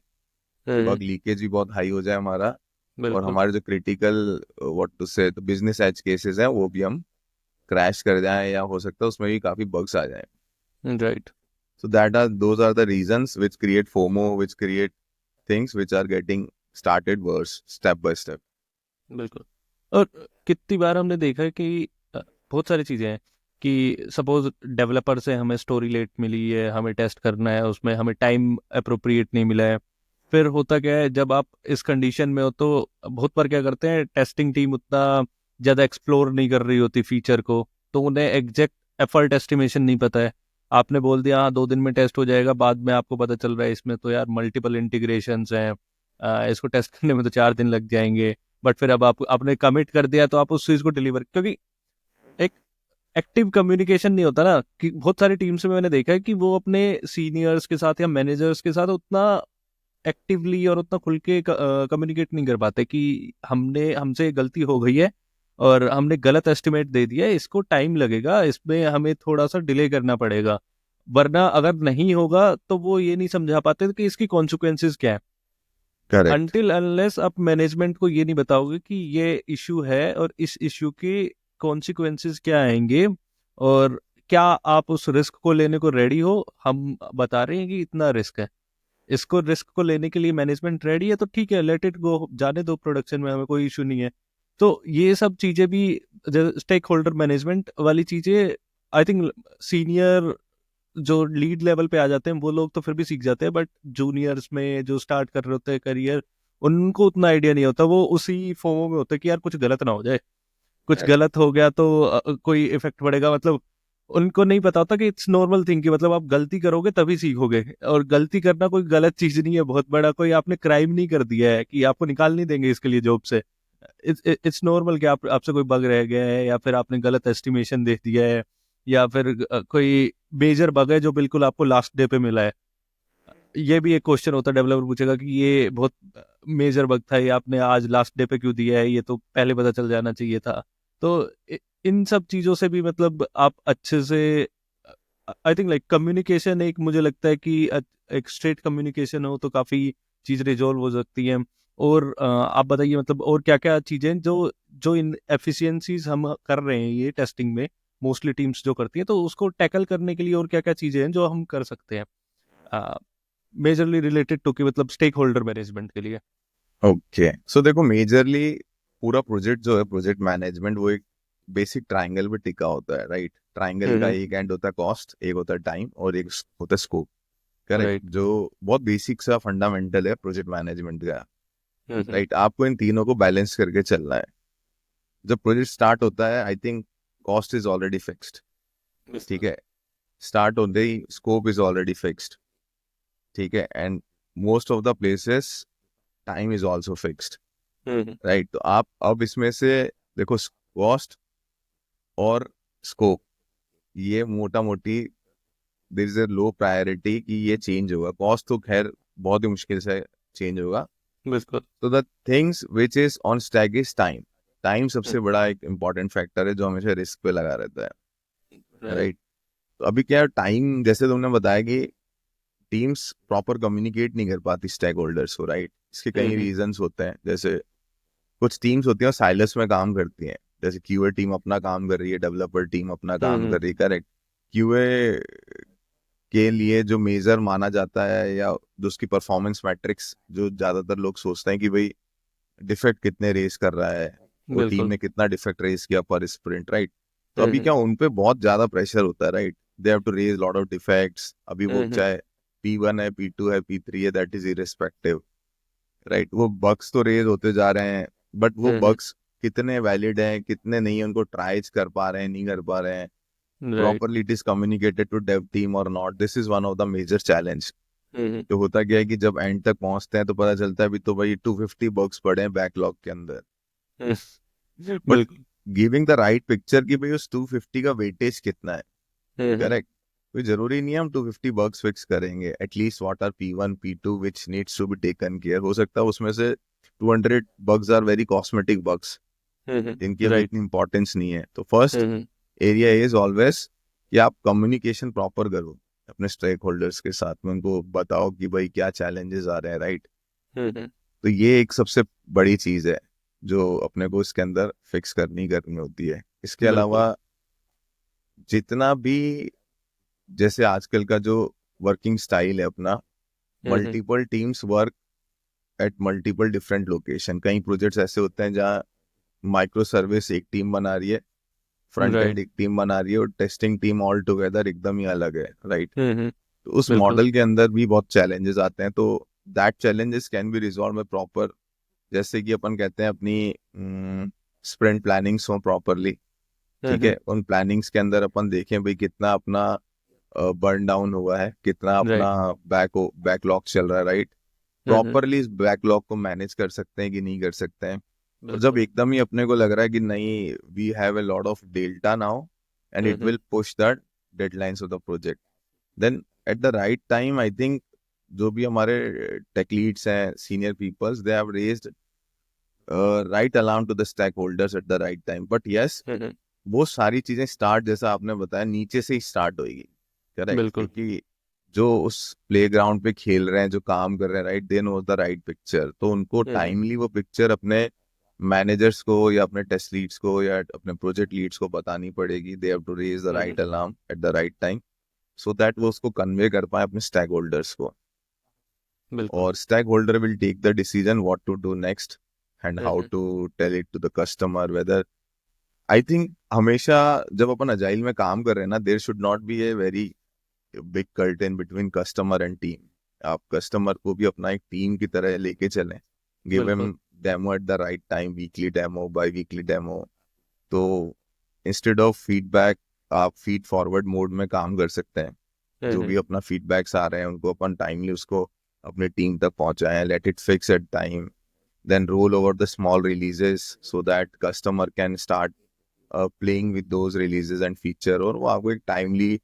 बग लीकेज भी बहुत हाई हो जाए हमारा, और हमारे जो क्रिटिकल व्हाट टू से बिजनेस एज केसेस हैं वो भी हम क्रैश कर जाएं, या हो सकता है उसमें भी काफी बग्स आ जाएं. Right. So those are the reasons which create FOMO, which create things which are getting started worse step by step. बिल्कुल. और कितनी बार हमने देखा है कि बहुत सारी चीज़ें हैं कि सपोज डेवलपर से हमें स्टोरी लेट मिली है, हमें टेस्ट करना है, उसमें हमें टाइम अप्रोप्रिएट नहीं मिला है. फिर होता क्या है, जब आप इस कंडीशन में हो तो बहुत बार क्या करते हैं, टेस्टिंग टीम उतना ज़्यादा एक्सप्लोर नहीं कर रही होती फीचर को, तो उन्हें एग्जैक्ट एफर्ट एस्टिमेशन नहीं पता है. आपने बोल दिया हाँ 2 दिन में टेस्ट हो जाएगा, बाद में आपको पता चल रहा है इसमें तो यार मल्टीपल इंटीग्रेशंस हैं, इसको टेस्ट करने में तो 4 दिन लग जाएंगे. बट फिर अब आपने कमिट कर दिया तो आप उस चीज़ को डिलीवर, क्योंकि एक एक्टिव कम्युनिकेशन नहीं होता ना. कि बहुत सारी टीम्स में मैंने देखा है कि वो अपने सीनियर्स के साथ या मैनेजर्स के साथ उतना एक्टिवली और उतना खुल के कम्युनिकेट नहीं कर पाते कि हमसे गलती हो गई है और हमने गलत एस्टिमेट दे दिया है, इसको टाइम लगेगा, इसमें हमें थोड़ा सा डिले करना पड़ेगा, वरना अगर नहीं होगा तो वो ये नहीं समझा पाते कि इसकी कॉन्सिक्वेंसेस क्या है. Correct. अनटिल अनलेस आप मैनेजमेंट को ये नहीं बताओगे कि ये इशू है और इस इशू के कॉन्सिक्वेंसेस क्या आएंगे और क्या आप उस रिस्क को लेने को रेडी हो. हम बता रहे हैं कि इतना रिस्क है, इसको रिस्क को लेने के लिए मैनेजमेंट रेडी है, तो ठीक है, लेट इट गो, जाने दो प्रोडक्शन में, हमें कोई इशू नहीं है. तो ये सब चीजें भी, स्टेक होल्डर मैनेजमेंट वाली चीजें, आई थिंक सीनियर जो लीड लेवल पे आ जाते हैं वो लोग तो फिर भी सीख जाते हैं, बट जूनियर्स में जो स्टार्ट कर रहे होते हैं करियर, उनको उतना आइडिया नहीं होता. वो उसी फोमो में होता है कि यार कुछ गलत ना हो जाए, कुछ गलत हो गया तो कोई इफेक्ट पड़ेगा. मतलब उनको नहीं पता होता कि इट्स नॉर्मल थिंग कि मतलब आप गलती करोगे तभी सीखोगे, और गलती करना कोई गलत चीज नहीं है, बहुत बड़ा कोई आपने क्राइम नहीं कर दिया है कि आपको निकाल नहीं देंगे इसके लिए जॉब से. इट्स नॉर्मल कि आपसे कोई बग रह गया है, या फिर आपने गलत एस्टिमेशन दे दिया है, या फिर कोई मेजर बग है जो बिल्कुल आपको लास्ट डे पे मिला है. ये भी एक क्वेश्चन होता है, डेवलपर पूछेगा कि ये बहुत मेजर बग था, ये आपने आज लास्ट डे पे क्यों दिया है, ये तो पहले पता चल जाना चाहिए था. तो इन सब चीजों से भी मतलब आप अच्छे से, आई थिंक लाइक कम्युनिकेशन, एक मुझे लगता है कि एक स्ट्रेट कम्युनिकेशन हो तो काफी चीज रिजोल्व हो सकती है. और आप बताइए मतलब और क्या क्या चीजें जो जो इन एफिशिएंसीज हम कर रहे हैं ये टेस्टिंग में, मोस्टली टीम्स जो करती हैं, तो उसको टैकल करने के लिए और क्या क्या चीजें हैं जो हम कर सकते हैं मेजरली रिलेटेड टू कि मतलब स्टेक होल्डर मैनेजमेंट के लिए. ओके. सो देखो, मेजरली पूरा प्रोजेक्ट जो है, प्रोजेक्ट मैनेजमेंट, वो एक बेसिक ट्राइंगल पे टिका होता है, राइट. ट्राइंगल का एक एंड होता है कॉस्ट, एक होता है टाइम, और एक होता है स्कोप. करेक्ट. राइट. जो बहुत बेसिक सा फंडामेंटल है प्रोजेक्ट मैनेजमेंट का, राइट. आपको इन तीनों को बैलेंस करके चलना है. जब प्रोजेक्ट स्टार्ट होता है I think cost is already fixed, ठीक है, स्टार्ट होते ही स्कोप इज ऑलरेडी फिक्स्ड, ठीक है, and most of the places time is also fixed, right. तो आप अब इसमें से देखो कॉस्ट और स्कोप, ये मोटा मोटी there is a low priority कि ये चेंज होगा। कॉस्ट तो खैर बहुत ही मुश्किल से चेंज होगा। बिल्कुल। तो the things which is on stack is time. Time सबसे बड़ा एक इम्पॉर्टेंट फैक्टर है जो हमेशा रिस्क पे लगा रहता है, राइट। तो अभी क्या टाइम, जैसे तुमने बताया कि टीम्स प्रॉपर कम्युनिकेट नहीं कर पाती स्टेक होल्डर्स को, राइट। इसके कई रीजंस होते हैं, जैसे कुछ टीम्स होती हैं साइलस में काम करती हैं, जैसे क्यूए टीम अपना काम कर रही है, डेवलपर टीम अपना काम कर रही है, करेक्ट। क्यूए के लिए जो मेजर माना जाता है या जो उसकी परफॉर्मेंस मैट्रिक्स जो ज्यादातर लोग सोचते हैं कि भाई डिफेक्ट कितने रेस कर रहा है, वो टीम बिल्कुल। ने कितना डिफेक्ट रेस किया पर स्प्रिंट, राइट। तो अभी क्या उन पे बहुत ज्यादा प्रेशर होता है, right. They have to raise lot of defects. अभी वो चाहे P1 है, P2 है, P3 है, दैट इज इररिस्पेक्टिव, राइट। वो बग्स तो रेज होते जा रहे हैं, बट वो बग्स कितने वैलिड हैं कितने नहीं है, उनको ट्राइज कर पा रहे हैं नहीं कर पा रहे हैं, right. Properly it is communicated to dev team और not, this is one of the major challenge. तो होता क्या है कि जब एंड तक पहुंचते हैं तो पता चलता है अभी तो भाई 250 बग्स पड़े हैं बैकलॉग के अंदर, बट बिल्कुल। गिविंग द राइट पिक्चर कि भाई उस 250 का वेटेज कितना है, करेक्ट। कोई जरूरी नहीं है हम 250 बग्स फिक्स करेंगे, at least what are P1 P2 which needs to be taken care. हो सकता है उसमें से 200 bugs are very cosmetic bugs जिनकी अभी राइट। इतनी इंपॉर्टेंस नहीं है। तो फर्स्ट एरिया इज ऑलवेज कि आप कम्युनिकेशन प्रॉपर करो अपने स्टेक होल्डर्स के साथ में, उनको बताओ कि भाई क्या चैलेंजेस आ रहे हैं, राइट। तो ये एक सबसे बड़ी चीज है जो अपने को इसके अंदर फिक्स करनी होती है। इसके बिल्कुल। अलावा जितना भी, जैसे आजकल का जो वर्किंग स्टाइल है अपना, multiple teams work at multiple different location. कई प्रोजेक्ट्स ऐसे होते हैं जहाँ माइक्रो सर्विस एक टीम बना रही है, फ्रंट एंड राइट। एक टीम बना रही है और टेस्टिंग टीम ऑल टुगेदर एकदम ही अलग है, राइट। तो उस बिल्कुल। मॉडल के अंदर भी बहुत चैलेंजेस आते हैं। तो that challenges can be resolve में प्रॉपर, जैसे कि अपन कहते हैं अपनी स्प्रिंट प्लानिंग्स हो प्रॉपरली, ठीक है। उन प्लानिंग्स के अंदर अपन देखें भाई कितना अपना बर्न डाउन हुआ है, कितना अपना राइट। बैकलॉग चल रहा है, राइट। प्रॉपरली इस बैकलॉग को मैनेज कर सकते हैं कि नहीं कर सकते हैं। और जब बिल्कुल। एकदम ही अपने को लग रहा है कि नहीं, we have a lot of delta now and it will push the deadlines of the project, then at the right time I think जो भी हमारे टेक लीड्स हैं, senior peoples, they have raised right aloud to the stakeholders at the right time. But yes, वो सारी चीजें स्टार्ट, जैसा आपने बताया, नीचे से ही स्टार्ट होगी, करेक्ट। बिल्कुल। क्योंकि जो उस प्लेग्राउंड पे खेल रहे हैं, जो काम कर रहे हैं, right, they know the right picture. तो उनको टाइमली वो पिक्चर अपने मैनेजर्स को या अपने टेस्ट लीड्स को या अपने प्रोजेक्ट लीड्स को बतानी पड़ेगी। They have to raise the right alarm at the right time so that वो उसको कन्वे कर पाए अपने स्टैक होल्डर्स को। बिल्कुल। और stakeholder will take the decision what to do next and how to tell it to the customer whether. I think हमेशा जब अपन अजाइल में काम कर रहे हैं ना, there should not be a very big curtain between customer and team. आप कस्टमर को भी अपना एक टीम की तरह लेके चलें, गिव बिल्कुल। Him demo eight the right time, weekly demo, by weekly demo. तो इंस्टेड ऑफ फीडबैक आप फीड फॉरवर्ड मोड में काम कर सकते हैं। जो भी अपना फीडबैक्स आ रहे हैं उनको अपन टाइमली उसको अपने टीम तक पहुंचाएं, let it fix at time, then roll over the small releases so that customer can start playing with those releases and feature, और वो आपको एक टाइमली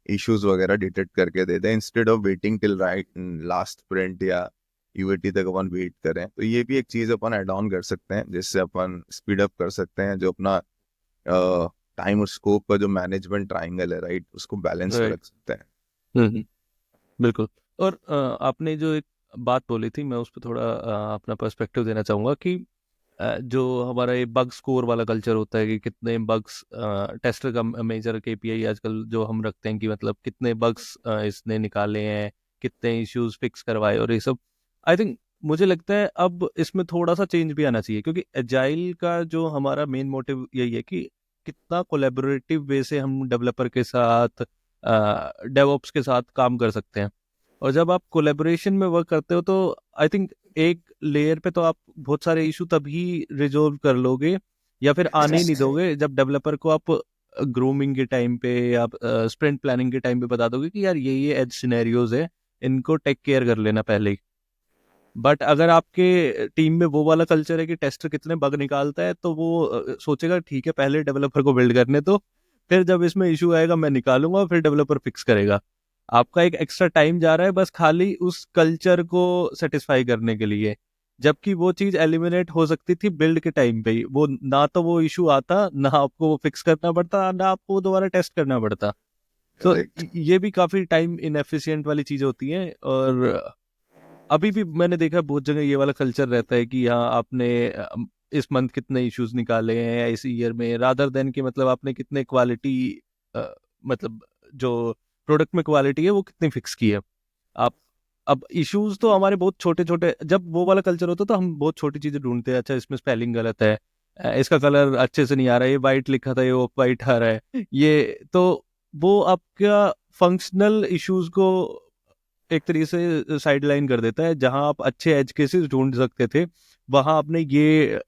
इश्यूज वगैरह डिटेक्ट करके दे दें instead of waiting till right last sprint या यूएटी तक अपन वेट करें। तो ये भी एक चीज अपन एड ऑन कर सकते हैं जिससे अपन स्पीड अप कर सकते हैं जो अपना टाइम और स्कोप का जो मैनेजमेंट ट्राइंगल है, राइट, उसको बैलेंस में राइट। रख सकते हैं। बिल्कुल। और आपने जो एक बात बोली थी, मैं उस पर थोड़ा अपना पर्सपेक्टिव देना चाहूँगा कि जो हमारा ये बग स्कोर वाला कल्चर होता है कि कितने बग्स, टेस्टर का मेजर केपीआई आजकल जो हम रखते हैं कि मतलब कितने बग्स इसने निकाले हैं, कितने इश्यूज फिक्स करवाए और ये सब। आई थिंक मुझे लगता है अब इसमें थोड़ा सा चेंज भी आना चाहिए, क्योंकि एजाइल का जो हमारा मेन मोटिव यही है कि कितना कोलेबोरेटिव वे से हम डेवलपर के साथ, डेवऑप्स के साथ काम कर सकते हैं। और जब आप कोलेबोरेशन में वर्क करते हो तो आई थिंक एक लेयर पे तो आप बहुत सारे इशू तभी रिजोल्व कर लोगे या फिर आने ही नहीं दोगे जब डेवलपर को आप ग्रूमिंग के टाइम पे या स्प्रिंट प्लानिंग के टाइम पे बता दोगे कि यार ये एज सिनेरियोज है, इनको टेक केयर कर लेना पहले ही। बट अगर आपके टीम में वो वाला कल्चर है कि टेस्टर कितने बग निकालता है, तो वो सोचेगा ठीक है पहले डेवलपर को बिल्ड करने दो, फिर जब इसमें इशू आएगा मैं निकालूंगा, फिर डेवलपर फिक्स करेगा। आपका एक एक्स्ट्रा टाइम जा रहा है बस खाली उस कल्चर को सेटिस्फाई करने के लिए, जबकि वो चीज एलिमिनेट हो सकती थी बिल्ड के टाइम पे ही। वो ना तो वो इशू आता, ना आपको वो फिक्स करना पड़ता, ना आपको वो दोबारा टेस्ट करना पड़ता। तो करेक्ट। ये भी काफी टाइम इनएफिशिएंट वाली चीज होती है। और अभी भी मैंने देखा बहुत जगह ये वाला कल्चर रहता है कि हाँ आपने इस मंथ कितने इश्यूज निकाले हैं या इस ईयर में, रादर देन कि मतलब आपने कितने क्वालिटी, मतलब जो प्रोडक्ट में क्वालिटी है वो कितनी फिक्स की है आप। अब इश्यूज तो हमारे बहुत छोटे छोटे, जब वो वाला कल्चर होता है तो हम बहुत छोटी चीजें ढूंढते हैं, अच्छा इसमें स्पेलिंग गलत है, इसका कलर अच्छे से नहीं आ रहा है, ये वाइट लिखा था ये ऑफ वाइट आ रहा है, ये तो वो आपका फंक्शनल इश्यूज को एक तरीके से साइड लाइन कर देता है। जहां आप अच्छे एज केसेस ढूंढ सकते थे, वहां आपने ये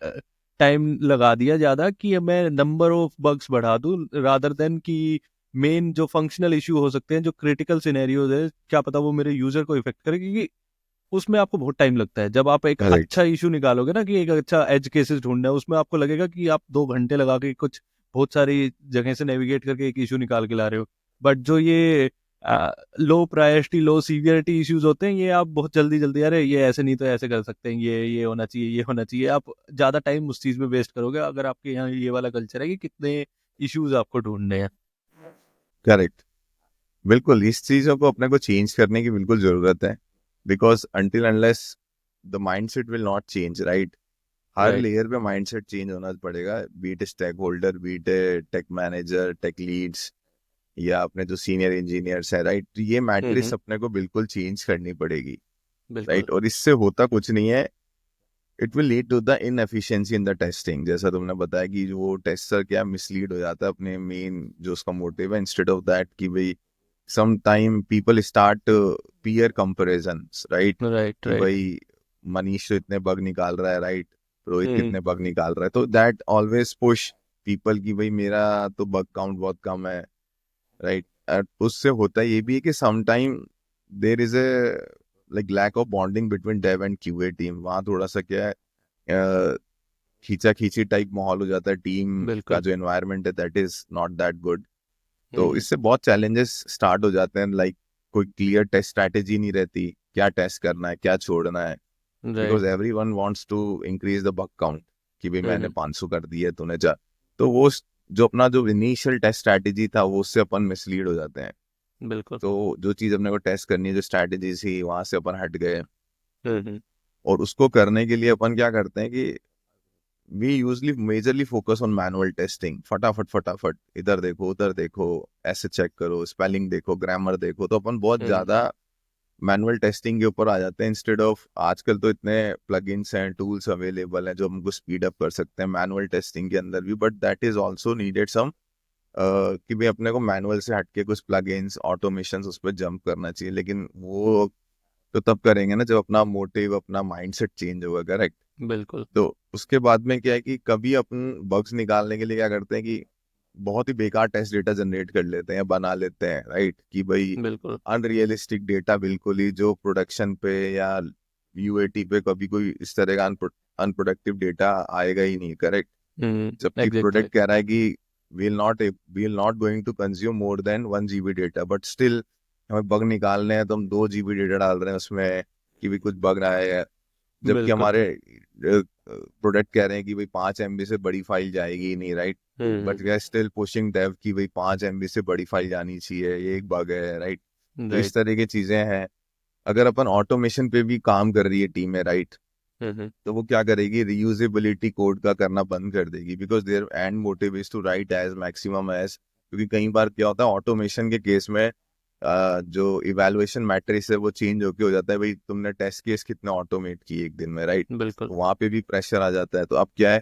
टाइम लगा दिया ज्यादा कि मैं नंबर ऑफ बग्स बढ़ा दूं, रादर देन कि मेन जो फंक्शनल इशू हो सकते हैं, जो क्रिटिकल सिनेरियोज है, क्या पता वो मेरे यूजर को इफेक्ट करे, क्योंकि उसमें आपको बहुत टाइम लगता है। जब आप एक करेक्ट। अच्छा इशू निकालोगे ना, कि एक अच्छा एज केसेस ढूंढना है, उसमें आपको लगेगा कि आप 2 घंटे लगा के कुछ बहुत सारी जगह से नेविगेट करके एक इशू निकाल के ला रहे हो। बट जो ये लो प्रायोरिटी लो सीवियरिटी इश्यूज होते हैं, ये आप बहुत जल्दी जल्दी, अरे ये ऐसे नहीं तो ऐसे कर सकते हैं, ये होना चाहिए, ये होना चाहिए, आप ज्यादा टाइम उस चीज में वेस्ट करोगे अगर आपके यहाँ ये वाला कल्चर है कि कितने इश्यूज आपको ढूंढने हैं। करेक्ट। बिल्कुल, इस चीजों को अपने को चेंज करने की बिल्कुल जरूरत है, because until unless the mindset will not change, right. हर राइट। लेयर पे माइंडसेट चेंज होना पड़ेगा, be it stakeholder, be it tech manager, tech leads, या अपने जो सीनियर इंजीनियर्स है, राइट। तो ये मैट्रिक्स हम्म। अपने को बिल्कुल चेंज करनी पड़ेगी, बिल्कुल। राइट। और इससे होता कुछ नहीं है, it will lead to the inefficiency in the testing. जैसा तुमने बताया कि वो टेस्टर क्या मिसलीड हो जाता है अपने मेन जो उसका मोटिव है, इंस्टेड ऑफ दैट कि भाई some time people start peer comparisons, right. Right. कि राइट। भाई मनीष तो इतने बग निकाल रहा है, राइट, रोहित हम्म। कितने बग निकाल रहा है, तो दैट ऑलवेज पुश पीपल कि भाई मेरा तो बग काउंट बहुत कम है, राइट। उससे होता ये भी है कि some time there is a like lack of bonding between dev and QA team. वहाँ थोड़ा सा क्या है, खींचा खींची टाइप माहौल हो जाता है, टीम का बिल्कुल। जो एनवायरनमेंट है that is not that good. तो हम्म। इससे बहुत चैलेंजेस स्टार्ट हो जाते हैं, लाइक कोई क्लियर टेस्ट स्ट्रैटेजी नहीं रहती, क्या टेस्ट करना है क्या छोड़ना है, right. Because every one wants to increase the bug count, कि भाई मैंने हम्म। 500 कर दिया तूने जा। तो वो जो अपना जो इनिशियल टेस्ट स्ट्रैटेजी था वो उससे अपन मिसलीड हो जाते हैं। बिल्कुल। तो जो चीज़ अपने को टेस्ट करनी है, जो स्ट्रैटेजी थी वहां से अपन हट गए। हम्म। और उसको करने के लिए अपन क्या करते हैं कि we usually majorly focus on manual testing, फटाफट फटाफट इधर देखो उधर देखो, ऐसे चेक करो, स्पेलिंग देखो, ग्रामर देखो। तो अपन बहुत हम्म। ज्यादा मैनुअल टेस्टिंग के ऊपर आ जाते हैं, इंस्टेड ऑफ आजकल तो इतने प्लगइन्स हैं, टूल्स अवेलेबल हैं जो हमको स्पीड अप कर सकते हैं मैनुअल टेस्टिंग के अंदर भी। But that is also needed some कि भाई अपने को मैनुअल से हटके कुछ प्लगइन्स ऑटोमेशन उस पर जंप करना चाहिए, लेकिन वो तो तब करेंगे ना जब अपना मोटिव अपना माइंडसेट चेंज होगा, करेक्ट। बिल्कुल। तो उसके बाद में क्या है कि कभी अपन बग्स निकालने के लिए क्या करते हैं कि बहुत ही बेकार टेस्ट डेटा जनरेट कर लेते हैं, बना लेते हैं, राइट। कि भाई बिल्कुल। अनरियलिस्टिक डेटा, बिल्कुल ही जो प्रोडक्शन पे या यूएटी पे कभी कोई इस तरह का अनप्रोडक्टिव डेटा आएगा ही नहीं, करेक्ट। जबकि एग्जैक्टली। प्रोडक्ट कह रहा है कि we not going to consume more than 1 GB data, but still हमें बग निकालने हैं तो हम 2 GB डेटा डाल रहे हैं उसमें कि भी कुछ बग ना आए। जबकि बिल्कुल। हमारे प्रोडक्ट कह रहे हैं कि भाई 5 MB से बड़ी फाइल जाएगी ही नहीं, right. But we are still pushing dev कि भाई 5 MB से बड़ी फाइल जानी चाहिए, ये एक बग है, राइट। तो इस राइट। तरह की चीजें हैं। अगर अपन ऑटोमेशन पे भी काम कर रही है टीम में, राइट, हम्म। तो वो क्या करेगी, रीयूजेबिलिटी कोड का करना बंद कर देगी, because their end motive is to write as maximum as. क्योंकि कई बार क्या होता है ऑटोमेशन के केस में, जो इवैल्यूएशन मैट्रिक्स है वो चेंज होके हो जाता है, भाई तुमने टेस्ट केस कितने ऑटोमेट किए एक दिन में, राइट। बिल्कुल। तो वहां पे भी प्रेशर आ जाता है। तो अब क्या है,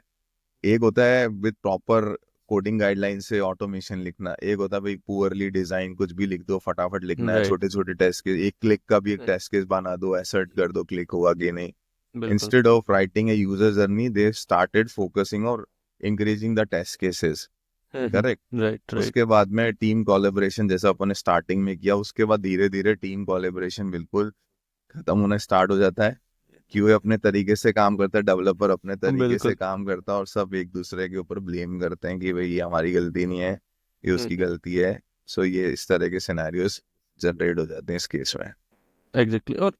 एक होता है विद प्रॉपर कोडिंग गाइडलाइन से ऑटोमेशन लिखना, एक होता है भाई पुअरली डिजाइन कुछ भी लिख दो, फटाफट लिखना है, राइट। छोटे छोटे टेस्ट केस, एक क्लिक का भी एक टेस्ट केस बना दो, एसर्ट कर दो क्लिक हुआ कि नहीं। बिल्कुल। Instead of writing a user journey, they started focusing on increasing the test cases, correct. Right right उसके बाद में टीम कोलेबोरेशन, जैसा अपन ने स्टार्टिंग में किया, उसके बाद धीरे धीरे टीम कोलेबोरेशन बिल्कुल खत्म होना स्टार्ट हो जाता है। क्यूए अपने तरीके से काम करता है, डेवलपर अपने तरीके से बिल्कुल। काम करता है, और सब एक दूसरे के ऊपर ब्लेम करते हैं कि भाई ये हमारी गलती नहीं है, ये उसकी हम्म, गलती है। सो ये इस तरह के सिनेरियोस जनरेट हो जाते हैं इस केस में। एग्जैक्टली। और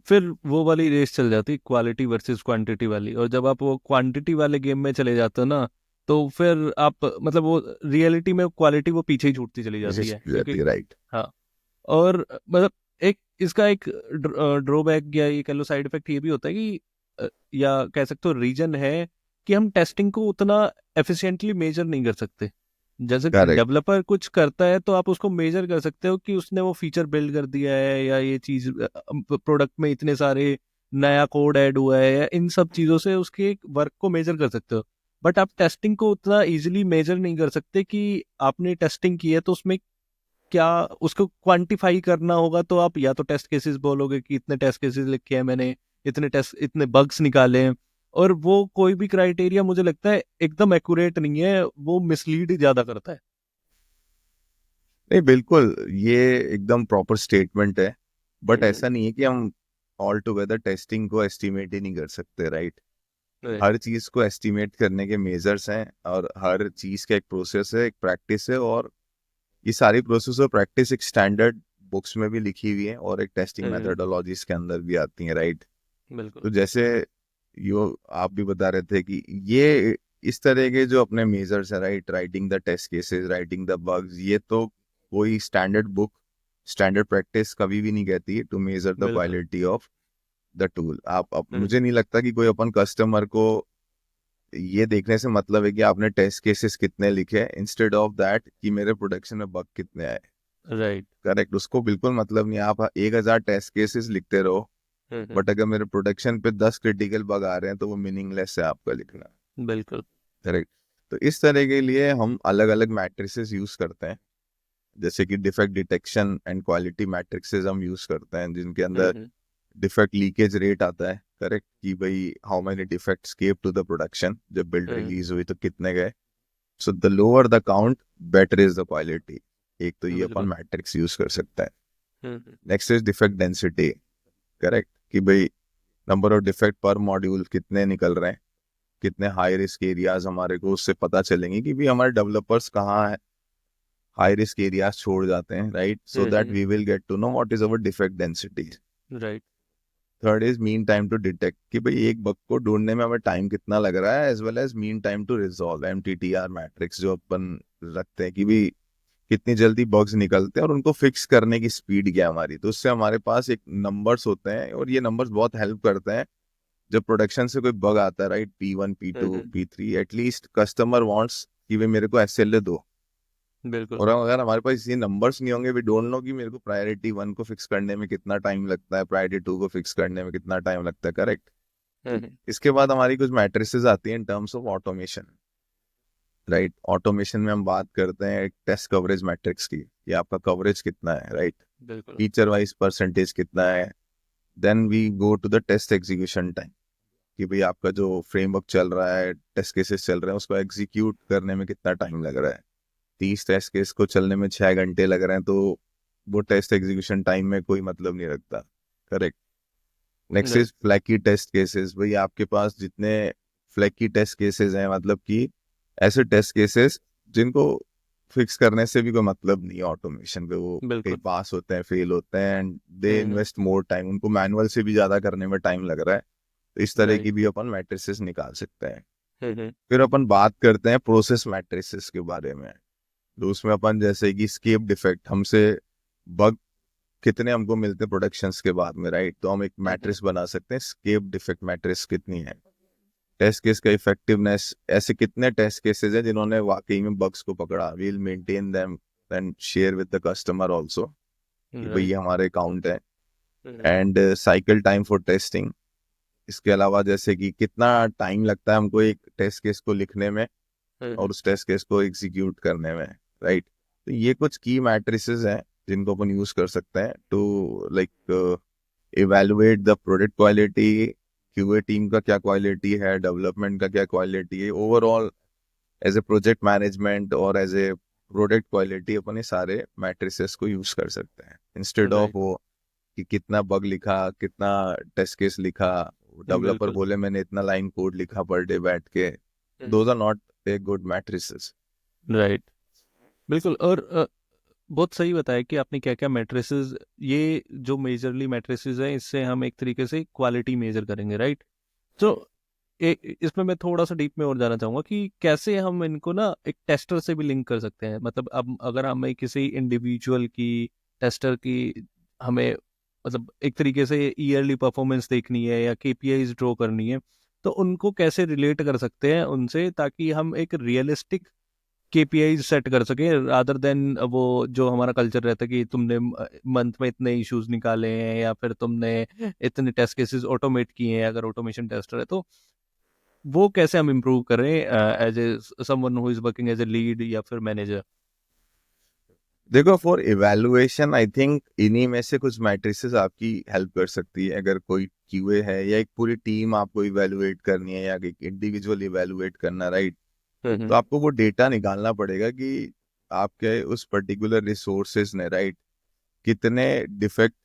फिर वो वाली रेस चल जाती है, क्वालिटी वर्सेस क्वांटिटी वाली। और जब आप वो क्वांटिटी वाले गेम में चले जाते हो ना, तो फिर आप मतलब वो रियलिटी में क्वालिटी वो पीछे ही छूटती चली जाती है, क्योंकि राइट। हाँ। और मतलब एक इसका एक ड्रॉबैक या ये कह लो साइड इफेक्ट ये भी होता है कि या कह सकते हो रीजन है कि हम टेस्टिंग को उतना एफिशिएंटली मेजर नहीं कर सकते। जैसे करेक्ट। डेवलपर कुछ करता है तो आप उसको मेजर कर सकते हो कि उसने वो फीचर बिल्ड कर दिया है, या ये चीज प्रोडक्ट में इतने सारे नया कोड ऐड हुआ है, या इन सब चीजों से उसके वर्क को मेजर कर सकते हो। बट आप टेस्टिंग को उतना इजीली मेजर नहीं कर सकते कि आपने टेस्टिंग की है तो उसमें क्या उसको क्वांटिफाई करना होगा। तो आप या तो टेस्ट केसेस बोलोगे कि इतने टेस्ट केसेस लिखे हैं मैंने, इतने टेस्ट, इतने बग्स निकाले हैं। और वो कोई भी क्राइटेरिया मुझे लगता है एकदम एक्यूरेट नहीं है, वो मिसलीड ज्यादा करता है। नहीं, बिल्कुल ये एकदम प्रॉपर स्टेटमेंट है। बट हम्म, ऐसा नहीं है कि हम ऑल टुगेदर टेस्टिंग को एस्टिमेट ही नहीं कर सकते, राइट। राइट। हर चीज को एस्टिमेट करने के मेजर्स हैं, और हर चीज का एक प्रोसेस है, एक प्रैक्टिस है, और ये सारी प्रोसेस और प्रैक्टिस एक स्टैंडर्ड बुक्स में भी लिखी हुई है, और एक टेस्टिंग हम्म, मेथोडोलॉजीज के अंदर भी आती हैं, राइट। बिल्कुल। तो जैसे यो आप भी बता रहे थे कि ये इस तरह के जो अपने मेजर्स है, right, writing the test cases, writing the bugs, ये तो कोई स्टैंडर्ड बुक, स्टैंडर्ड प्रैक्टिस कभी भी नहीं कहती है टू मेजर द बिल्कुल। Quality of the tool. आप हम्म, मुझे नहीं लगता कि कोई अपन कस्टमर को ये देखने से मतलब है कि आपने टेस्ट केसेस कितने लिखे, इंस्टेड ऑफ दैट कि मेरे प्रोडक्शन में बग कितने आए। राइट। करेक्ट, उसको बिल्कुल मतलब नहीं। आप 1,000 टेस्ट केसेस लिखते रहो, हम्म, बट अगर मेरे प्रोडक्शन पे 10 क्रिटिकल बग आ रहे हैं तो वो मीनिंगलेस है आपका लिखना। बिल्कुल। करेक्ट। तो इस तरह के लिए हम अलग अलग मैट्रिसेस यूज करते हैं, जैसे कि defect detection and quality matrixes हम यूज करते हैं, जिनके अंदर हम्म, डिफेक्ट लीकेज रेट आता है, करेक्ट, कि भाई how many defects came to the production, जब बिल्ड हम्म, रिलीज हुई तो कितने गए। So the lower the count, better is the quality. एक तो ये अपन बिल्कुल। मैट्रिक्स यूज कर सकते हैं। Hmm, next is defect density, correct, कि भाई number of defect per module कितने निकल रहे हैं, कितने हाई रिस्क एरियाज हमारे को उससे पता चलेंगे कि भी हमारे डेवलपर्स कहाँ है, हाई रिस्क एरियाज छोड़ जाते हैं, right, so that we will get to know what is our defect density. Right. Third is mean time to detect, कि भाई एक बग को ढूंढने में हमें टाइम कितना लग रहा है, as well as mean time to resolve, MTTR metrics जो अपन रखते हैं, कि भाई कितनी जल्दी बग्स निकलते हैं और उनको फिक्स करने की स्पीड क्या है हमारी। तो उससे हमारे पास एक नंबर्स होते हैं, और ये नंबर्स बहुत हेल्प करते हैं जब प्रोडक्शन से कोई बग आता है, राइट, P1 P2 हम्म, P3, एटलीस्ट कस्टमर वांट्स कि भाई मेरे को SLA दो। बिल्कुल। और अगर हमारे पास ये नंबर्स नहीं होंगे, वी डोंट नो कि मेरे को प्रायोरिटी 1 को फिक्स करने में कितना टाइम लगता है, प्रायोरिटी 2 को फिक्स करने में कितना टाइम लगता है, करेक्ट। हम्म, इसके बाद हमारी कुछ मैट्रिसेस आती हैं in terms of automation, right. Automation में हम बात करते हैं एक टेस्ट कवरेज मैट्रिक्स की, कि आपका कवरेज कितना है, राइट, बिल्कुल। फीचर वाइज परसेंटेज कितना है। Then we go to the test execution time, कि भाई आपका जो फ्रेमवर्क चल रहा है, टेस्ट केसेस चल रहे हैं, उसको एग्जीक्यूट करने में कितना टाइम लग रहा है। 30 टेस्ट केस को चलने में 6 घंटे लग रहे हैं, तो वो टेस्ट एग्जीक्यूशन टाइम में कोई मतलब नहीं रखता, correct. Next right. Is flaky test cases, भाई आपके पास जितने फ्लैकी टेस्ट केसेस हैं, मतलब कि ऐसे टेस्ट केसेस जिनको फिक्स करने से भी कोई मतलब नहीं है ऑटोमेशन पे, वो कहीं बिल्कुल। पास होते हैं, फेल होते हैं, and they invest more time, उनको मैनुअल से भी ज्यादा करने में टाइम लग रहा है। तो इस तरह राइट। की भी अपन मैट्रिसेस निकाल सकते हैं। हम्म, फिर अपन बात करते हैं प्रोसेस मैट्रिसेस के बारे में। तो उसमें अपन जैसे कि स्केप डिफेक्ट, हमसे बग कितने हमको मिलते हैं प्रोडक्शंस के बाद में, राइट, तो हम एक हम्म, मैट्रिक्स बना सकते हैं, स्केप डिफेक्ट मैट्रिक्स कितनी है। टेस्ट केस का इफेक्टिवनेस, ऐसे कितने टेस्ट केसेस हैं जिन्होंने वाकई में बग्स को पकड़ा, we'll maintain them and share with the customer also, कि भाई राइट। ये हमारे अकाउंट है। Hmm, and cycle time for testing, इसके अलावा जैसे कि कितना टाइम लगता है हमको एक टेस्ट केस को लिखने में और हम्म, उस टेस्ट केस को एग्जीक्यूट करने में, राइट। तो ये कुछ की मैट्रिसेस हैं जिनको अपन यूज कर सकते हैं to like evaluate the product quality, QA team का क्या क्वालिटी है, डेवलपमेंट का क्या क्वालिटी है, overall as a project management और एज ए प्रोडक्ट क्वालिटी अपने सारे मैट्रिसेस को यूज कर सकते हैं, इंस्टेड ऑफ राइट। वो कि कितना बग लिखा, कितना टेस्ट केस लिखा, डेवलपर बिल्कुल। बोले मैंने इतना लाइन कोड लिखा पर डे बैठ के, those are not a good matrices. Right. बिल्कुल। और बहुत सही बताया कि आपने क्या क्या मैट्रिसेस, ये जो मेजरली मैट्रिसेस हैं इससे हम एक तरीके से क्वालिटी मेजर करेंगे, राइट। तो इसमें मैं थोड़ा सा डीप में और जाना चाहूंगा कि कैसे हम इनको ना एक टेस्टर से भी लिंक कर सकते हैं। मतलब अब अगर हमें किसी इंडिविजुअल की, टेस्टर की, हमें मतलब एक तरीके से ईयरली परफॉर्मेंस देखनी है या केपीआईज ड्रॉ करनी है, तो उनको कैसे रिलेट कर सकते हैं उनसे, ताकि हम एक रियलिस्टिक केपीआई सेट कर सके, रादर देन वो जो हमारा कल्चर रहता है कि तुमने मंथ में इतने इश्यूज निकाले हैं या फिर तुमने इतने टेस्ट केसेस ऑटोमेट किए हैं, अगर ऑटोमेशन टेस्टर है तो वो कैसे हम इम्प्रूव करें as a someone who is working as a lead या फिर मैनेजर। देखो, फॉर इवैल्यूएशन आई थिंक इन्हीं में से कुछ मैट्रिसेस आपकी हेल्प कर सकती है। अगर कोई क्यूए है या एक पूरी टीम आपको इवैल्यूएट करनी है या एक इंडिविजुअल इवैल्यूएट करना, राइट, तो आपको वो डेटा निकालना पड़ेगा कि आपके उस पर्टिकुलर रिसोर्सेज ने, राइट, कितने डिफेक्ट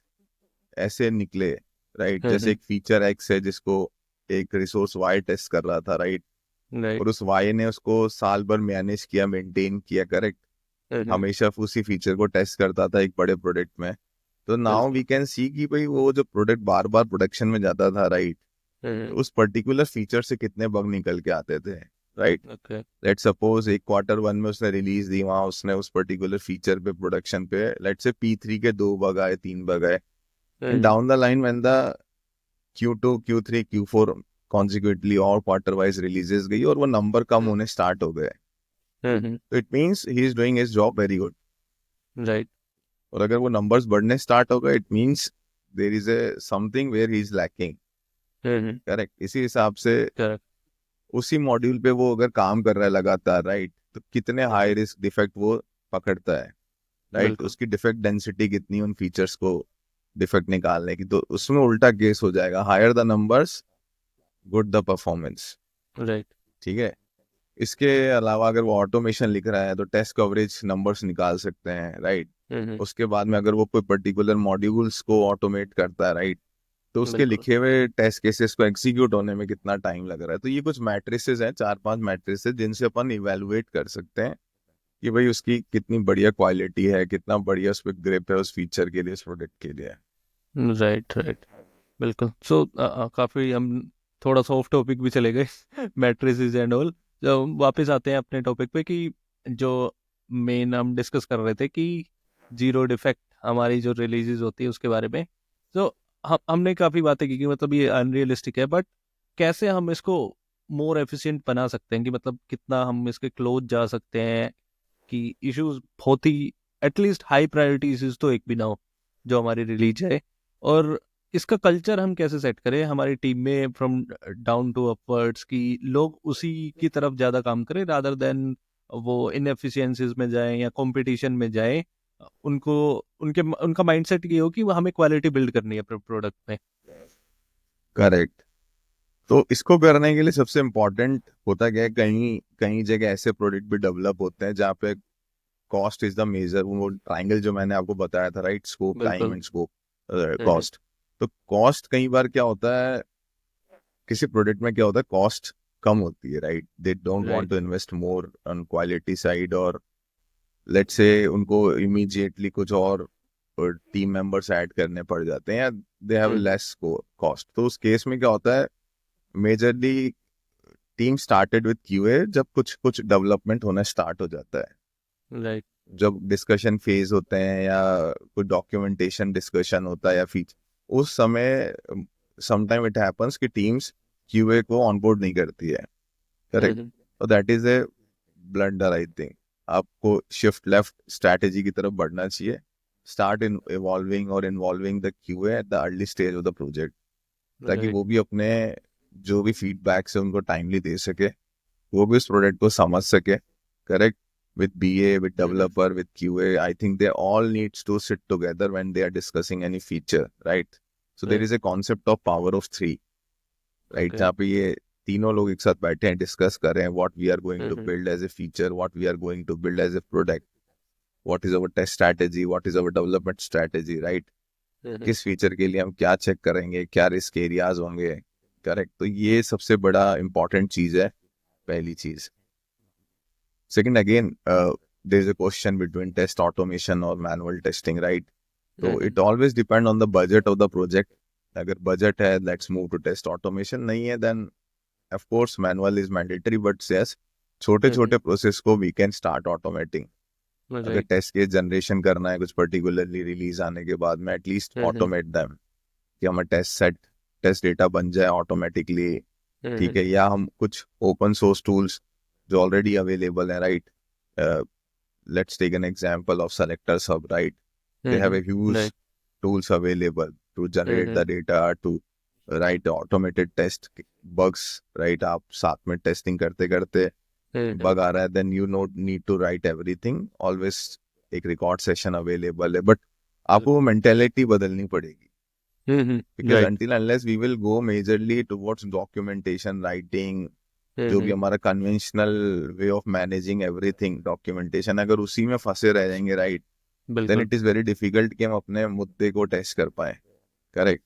ऐसे निकले, राइट। जैसे एक फीचर एक्स है जिसको एक रिसोर्स वाई टेस्ट कर रहा था, राइट, राइट। और उस वाई ने उसको साल भर मैनेज किया, मेंटेन किया, करेक्ट, हमेशा उसी फीचर को टेस्ट करता था एक बड़े प्रोडक्ट में। तो नाउ बिल्कुल। वी कैन सी कि भाई वो जो प्रोडक्ट बार बार प्रोडक्शन में जाता था, राइट, उस पर्टिकुलर फीचर से कितने बग निकल के आते थे, राइट। ओके। लेट सपोज एक Q1 में उसने रिलीज दी, वहां उसने उस पर्टिकुलर फीचर पे प्रोडक्शन पे लेट से P3 के 2 बग आए, 3 बग आए, and down the line when the Q2 Q3 Q4 consequently और क्वार्टर वाइज रिलीजेस गई और वो नंबर कम होने स्टार्ट हो गए, तो it means he is doing his job very good. Right. और अगर वो नंबर्स बढ़ने स्टार्ट हो गए, it means there is a something where he is lacking, correct. इसी हिसाब से करेक्ट। उसी मॉड्यूल पे वो अगर काम कर रहा है लगातार, राइट, तो कितने हाई रिस्क डिफेक्ट वो पकड़ता है, राइट, बिल्कुल। उसकी डिफेक्ट डेंसिटी कितनी उन फीचर्स को डिफेक्ट निकालने की, तो उसमें उल्टा केस हो जाएगा, higher the numbers good the performance. Right. ठीक है। इसके अलावा अगर वो ऑटोमेशन लिख रहा है तो टेस्ट कवरेज नंबर्स निकाल सकते हैं, राइट। उसके बाद में अगर वो कोई पर्टिकुलर मॉड्यूल्स को ऑटोमेट करता है, राइट, तो उसके बिल्कुल। लिखे हुए टेस्ट केसेस को एग्जीक्यूट होने में कितना टाइम लग रहा है। तो ये कुछ मैट्रिसेस हैं, 4-5 मैट्रिसेस जिनसे अपन इवेलुएट कर सकते हैं कि भाई उसकी कितनी बढ़िया क्वालिटी है, कितना बढ़िया उस पर ग्रिप है उस फीचर के लिए, उस प्रोडक्ट के लिए। राइट। राइट। बिल्कुल। सो काफ़ी हम थोड़ा सा ऑफ टॉपिक भी चले गए मैट्रिसेस एंड ऑल। तो वापस आते हैं अपने टॉपिक पे कि जो मेन हम डिस्कस कर रहे थे कि जीरो डिफेक्ट हमारी जो रिलीजेस होती है उसके बारे में। तो हमने काफ़ी बातें की कि मतलब ये अनरियलिस्टिक है, बट कैसे हम इसको मोर एफिशिएंट बना सकते हैं, कि मतलब कितना हम इसके क्लोज जा सकते हैं कि इश्यूज बहुत ही, एटलीस्ट हाई प्रायोरिटी इश्यूज तो एक भी ना हो जो हमारी रिलीज है। और इसका कल्चर हम कैसे सेट करें हमारी टीम में फ्रॉम डाउन टू अपवर्ड्स, कि लोग उसी की तरफ ज़्यादा काम करें रादर देन वो इनएफिशिएंसीज में जाएं या कंपटीशन में जाएं। उनको उनके उनका माइंडसेट ये हो कि वो हमें क्वालिटी बिल्ड करनी है प्रोडक्ट में। करेक्ट। तो इसको करने के लिए सबसे इम्पोर्टेंट होता क्या है, कहीं कहीं जगह ऐसे प्रोडक्ट भी डेवलप होते हैं जहाँ पे कॉस्ट इज द मेजर, वो ट्राइंगल जो मैंने आपको बताया था, राइट, स्कोप, टाइम बिल्कुल। And scope, hmm. कॉस्ट। तो कॉस्ट कई बार क्या होता है, किसी प्रोडक्ट में क्या होता है, कॉस्ट कम होती है, right, they don't want right. To invest more on quality side, और लेट्स से उनको इमीडिएटली कुछ और टीम मेंबर्स ऐड करने पड़ जाते हैं या they have hmm. Less cost. तो उस केस में क्या होता है, majorly team started with QA जब कुछ कुछ डेवलपमेंट होना स्टार्ट हो जाता है, राइट। जब डिस्कशन फेज होते हैं या कोई डॉक्यूमेंटेशन डिस्कशन होता है या फीचर, उस समय समटाइम इट हैपेंस कि टीम्स क्यूए को ऑनबोर्ड नहीं करती है, करेक्ट। हम्म। तो that is a blunder I think. आपको शिफ्ट लेफ्ट स्ट्रैटेजी की तरफ बढ़ना चाहिए, स्टार्ट इन इवॉल्विंग और involving the QA at the early stage of the project, ताकि राइट। वो भी अपने जो भी फीडबैक्स है उनको टाइमली दे सके, वो भी उस प्रोडक्ट को समझ सके, correct. With BA, with developer, with QA, I think they all needs to sit together when they are discussing any feature, right? So there right. is a concept of power of three, right? Okay. जहाँ पे ये तीनों लोग एक साथ बैठे हैं, डिस्कस कर रहे हैं what we are going to hmm build as a feature, what we are going to build as a product, what is our test strategy, what is our development strategy, right? Hmm किस फीचर के लिए हम क्या चेक करेंगे, क्या रिस्क एरियाज होंगे, करेक्ट? तो ये सबसे बड़ा इंपॉर्टेंट चीज है, पहली चीज। Second, again there is a question between test automation और मैनुअल टेस्टिंग, राइट? तो it always depend on the budget of the project. अगर बजट है, let's move to test automation, नहीं है then of course manual is mandatory, but yes, छोटे छोटे प्रोसेस को वी कैन स्टार्ट ऑटोमेटिंग। अगर राइट टेस्ट केस जनरेशन करना है कुछ पर्टिकुलरली रिलीज आने के बाद में, एटलीस्ट ऑटोमेट देम, कि हमें टेस्ट सेट, टेस्ट डेटा बन जाए ऑटोमेटिकली, ठीक है? या हम कुछ ओपन सोर्स टूल्स जो ऑलरेडी अवेलेबल है, right? Let's take an example of selector सब, right? They have a huge right tools available to generate the data, to write automated test bugs, right? आप साथ में टेस्टिंग करते करते बग आ रहा है, then you not need to write everything, always एक रिकॉर्ड सेशन अवेलेबल है, बट आपको वो मेंटेलिटी बदलनी पड़ेगी, because right until unless we will go majorly towards documentation writing, जो भी हमारा conventional way of managing everything, documentation, अगर उसी में फंसे रह जाएंगे, राइट, देन बिल्कुल इट इज वेरी डिफिकल्ट कि हम अपने मुद्दे को टेस्ट कर पाए, करेक्ट?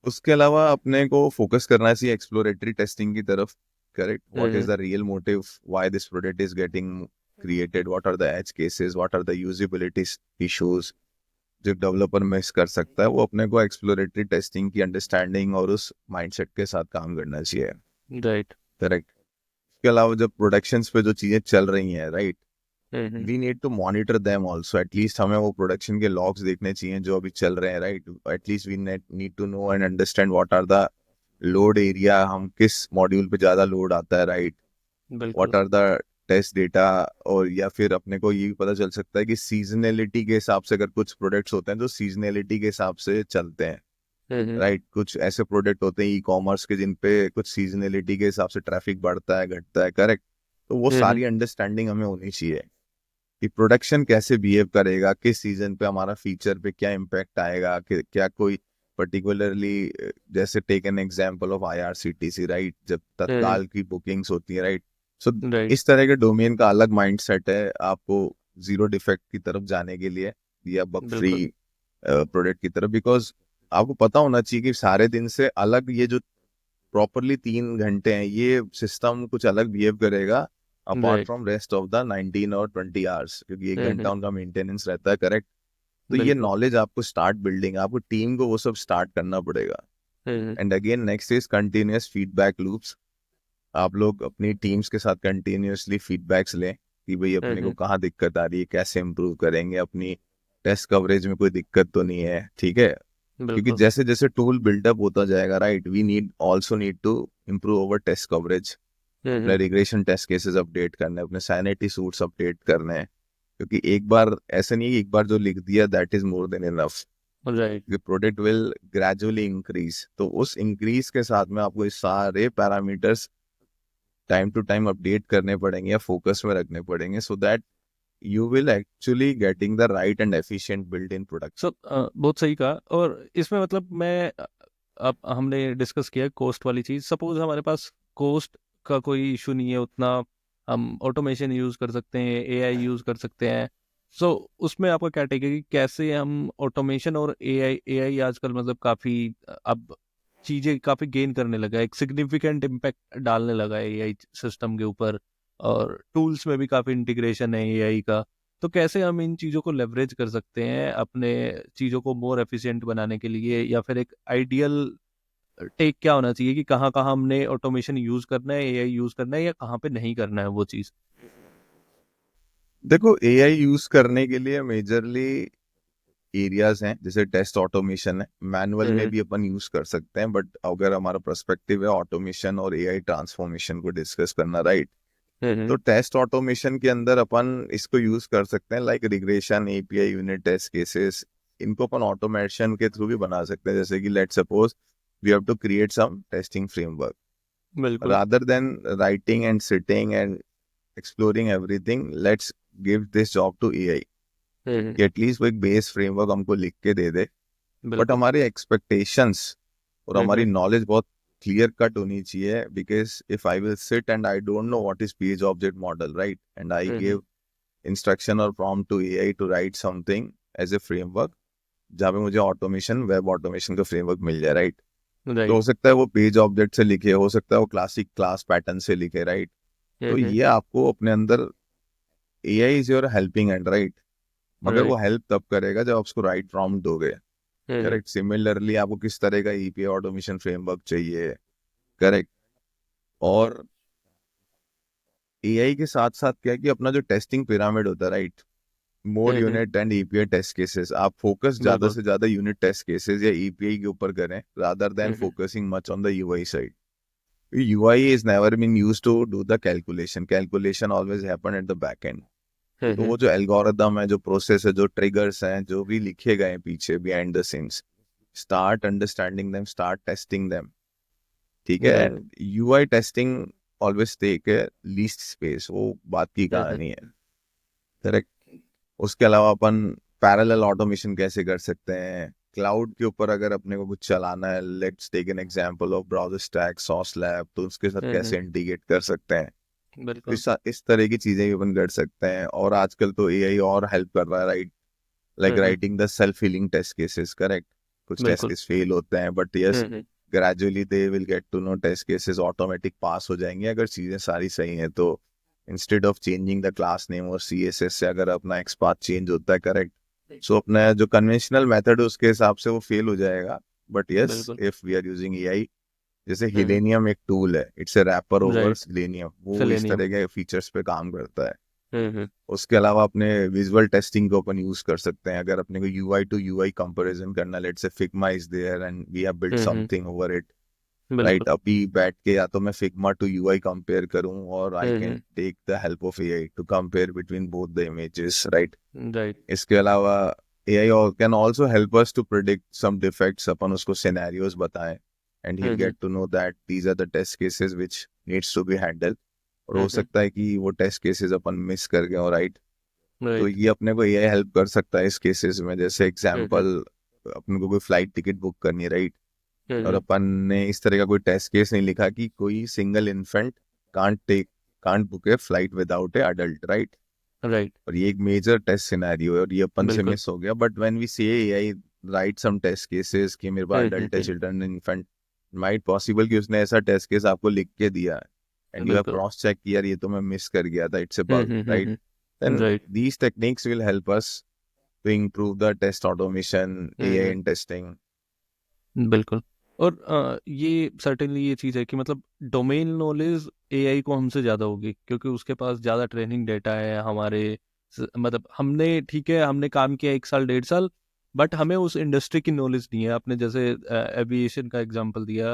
उसके अलावा अपने को फोकस करना चाहिए एक्सप्लोरेटरी टेस्टिंग की तरफ, correct? What is the real motive, why this product is getting created, what are the edge cases, what are the usability issues जो डेवलपर मिस कर सकता है, वो अपने को एक्सप्लोरेटरी टेस्टिंग की अंडरस्टैंडिंग और उस माइंडसेट के साथ काम करना चाहिए, राइट करेक्ट? इसके अलावा जब प्रोडक्शंस पे जो चीजें चल रही हैं, right, we need to monitor them also, at least हमें वो प्रोडक्शन के लॉग्स देखने चाहिए जो अभी चल रहे हैं, right? At least we need to know and understand what are the load area, हम किस मॉड्यूल पे ज्यादा लोड आता है, राइट? बिल्कुल what are the test data, और या फिर अपने को ये भी पता चल सकता है कि सीजनलिटी के हिसाब से, अगर कुछ प्रोडक्ट्स होते हैं जो सीजनलिटी के हिसाब से चलते हैं, राइट? कुछ ऐसे प्रोडक्ट होते हैं ई कॉमर्स के जिन पे कुछ सीजनलिटी के हिसाब से ट्रैफिक बढ़ता है, घटता है, करेक्ट? तो वो सारी अंडरस्टैंडिंग हमें होनी चाहिए कि प्रोडक्शन कैसे बिहेव करेगा, किस सीजन पे हमारा फीचर पे क्या इम्पैक्ट आएगा, कि क्या कोई पर्टिकुलरली, जैसे take an example of IRCTC, right? जब तत्काल की बुकिंग्स होती है, राइट? सो राइट इस तरह के डोमेन का अलग माइंडसेट है आपको जीरो डिफेक्ट की तरफ जाने के लिए, या बग फ्री बिल्कुल प्रोडक्ट की तरफ, बिकॉज आपको पता होना चाहिए कि सारे दिन से अलग ये जो प्रॉपरली 3 घंटे हैं, ये सिस्टम कुछ अलग बिहेव करेगा apart right from rest of the 19 और 20 आवर्स, क्योंकि 1 घंटा उनका मेंटेनेंस रहता है, करेक्ट? तो ये बिल्कुल नॉलेज आपको स्टार्ट बिल्डिंग, आपको टीम को वो सब स्टार्ट करना पड़ेगा। And again next is continuous feedback loops. आप लोग अपनी टीम्स के साथ कंटिन्यूअसली फीडबैक्स लें कि भाई अपने को कहाँ दिक्कत आ रही है, कैसे इम्प्रूव करेंगे, अपनी टेस्ट कवरेज में कोई दिक्कत तो नहीं है, ठीक है? क्योंकि बिल्कुल जैसे जैसे टूल बिल्डअप होता जाएगा, right, we need to improve our test coverage, अपने रिग्रेशन टेस्ट केसेस अपडेट करने हैं, अपने सैनिटी सूट्स अपडेट करने हैं, क्योंकि एक बार ऐसा नहीं है कि एक बार जो लिख दिया that is more than enough, right the product will gradually increase. तो उस इंक्रीज के साथ में आपको ये सारे parameters time to time update करने पड़ेंगे या फोकस में रखने पड़ेंगे, so that you will actually getting the right and efficient build in product. So बहुत सही कहा। और इसमें मतलब मैं अब हमने डिस्कस किया कॉस्ट वाली चीज़। सपोज हमारे पास कॉस्ट का कोई इशू नहीं है उतना, हम ऑटोमेशन यूज़ कर सकते हैं, एआई यूज़ कर सकते हैं। सो उसमें आपका क्या टेक है कि कैसे हम ऑटोमेशन और एआई आजकल मतलब काफ़ी अब चीज़ें काफ़ी गेन करने लगा है, एक सिग्निफिकेंट इम्पैक्ट डालने लगा है एआई सिस्टम के ऊपर, और टूल्स में भी काफ़ी इंटीग्रेशन है एआई का। तो कैसे हम इन चीज़ों को लेवरेज कर सकते हैं अपने चीज़ों को मोर एफिशिएंट बनाने के लिए, या फिर एक आइडियल टेक क्या होना चाहिए कि कहाँ कहाँ हमने ऑटोमेशन यूज़ करना है, एआई यूज़ करना है, या कहाँ पे नहीं करना है वो चीज़? देखो, एआई यूज करने के लिए मेजरली एरियाज हैं, जैसे टेस्ट ऑटोमेशन है, मैनुअल में भी अपन यूज कर सकते हैं, बट अगर हमारा पर्सपेक्टिव है ऑटोमेशन और एआई ट्रांसफॉर्मेशन को डिस्कस करना, राइट, तो टेस्ट ऑटोमेशन के अंदर अपन इसको यूज कर सकते हैं, like regression, API, unit test cases, इनको अपन ऑटोमेशन के थ्रू भी बना सकते हैं। जैसे कि let's suppose we have to create some testing framework, बिल्कुल rather than writing and sitting and exploring everything, let's give this job to AI, कि एटलीस्ट वो एक बेस फ्रेमवर्क हमको लिख के दे दे, बट बिल्कुल हमारे एक्सपेक्टेशंस और हमारी नॉलेज बहुत क्लियर कट होनी चाहिए, because if I will sit and I don't know what is page object model, right, and I give instruction और prompt to AI to write something as a framework, जहाँ पे मुझे ऑटोमेशन, वेब ऑटोमेशन का फ्रेमवर्क मिल जाए, राइट, तो हो सकता है वो पेज ऑब्जेक्ट से लिखे, हो सकता है वो क्लासिक क्लास पैटर्न से लिखे, राइट, तो ये आपको अपने अंदर, AI is your helping hand, right, मगर वो हेल्प तब करेगा जब आप उसको राइट प्रॉम्प्ट दोगे, करेक्ट। सिमिलरली आपको किस तरह का ईपीआई ऑटोमेशन फ्रेमवर्क चाहिए, करेक्ट। और एआई के साथ साथ क्या है कि अपना जो टेस्टिंग पिरामिड होता है, right, more unit and API test cases, आप फोकस ज्यादा से ज्यादा यूनिट टेस्ट केसेस या ईपीआई के ऊपर करें rather than focusing much on the UI side. UI is never been used to do the calculation. Calculation always happen at the back end. तो वो जो एल्गोरिदम है, जो प्रोसेस है, जो ट्रिगर्स हैं, जो भी लिखे गए हैं पीछे behind the scenes, start understanding them, start testing them, ठीक है। And UI testing always take least space, वो बात की कहानी है, करेक्ट। उसके अलावा अपन पैरेलल ऑटोमेशन कैसे कर सकते हैं क्लाउड के ऊपर, अगर अपने को कुछ चलाना है, let's take an example of BrowserStack, Sauce Lab, तो उसके साथ कैसे इंटीग्रेट कर सकते हैं, इस तरह की चीजें भी अपन कर सकते हैं। और आजकल तो एआई और हेल्प कर रहा है, right, like writing the self healing test cases, correct. कुछ टेस्ट केस फेल होते हैं, but yes, gradually they will get to know, test cases automatic pass हो जाएंगे अगर चीजें सारी सही हैं। तो instead of changing the class name और सीएसएस से अगर अपना एक्सपाथ चेंज होता है, करेक्ट, सो अपना जो कन्वेंशनल मेथड है उसके हिसाब से वो फेल हो जाएगा। But yes, if we are using AI, जैसे हिलेनियम एक टूल है, it's a wrapper over Selenium, वो इस तरह के फीचर्स पे काम करता है। उसके अलावा अपने विजुअल टेस्टिंग को अपन यूज कर सकते हैं, अगर अपने को यूआई टू यूआई कंपैरिजन करना, let's say Figma is there and we have built something over it, right, अभी बैठ के या तो मैं फिग्मा टू यूआई कंपेयर करूं, और I can take the help of AI to compare between both the images, right. इसके अलावा AI can also help us to predict some defects, अपन उसको सिनेरियोस बताएं and he'll get to know that these are the test cases which needs to be handled, और हो सकता है कि वो टेस्ट केसेस अपन मिस कर गए, राइट, तो ये अपने को एआई हेल्प कर सकता है इस केसेस में। जैसे एग्जांपल, अपने को कोई फ्लाइट टिकट बुक करनी है, राइट, और अपन ने इस तरह का कोई टेस्ट केस नहीं लिखा कि कोई single infant can't book A flight without A adult, right, और ये एक मेजर टेस्ट सिनेरियो है और ये अपन से मिस हो गया। बट व्हेन वी से एआई राइट सम टेस्ट केसेस कि मेरे पास अडल्ट है, चिल्ड्रन, इन्फेंट, माइट पॉसिबल कि उसने ऐसा टेस्ट केस आपको लिख के दिया है and you have cross check किया, ये तो मैं मिस कर गया था, it's a bug, right, then these techniques will help us to improve the test automation, AI in testing. बिल्कुल। और ये सर्टेनली ये चीज़ है कि मतलब डोमेन नॉलेज एआई को हमसे ज़्यादा होगी, क्योंकि उसके पास ज़्यादा ट्रेनिंग डेटा है हमारे मतलब हमने, ठीक है, हमने काम किया 1 साल 1.5 साल, बट हमें उस इंडस्ट्री की नॉलेज नहीं है। आपने जैसे एविएशन का एग्जांपल दिया,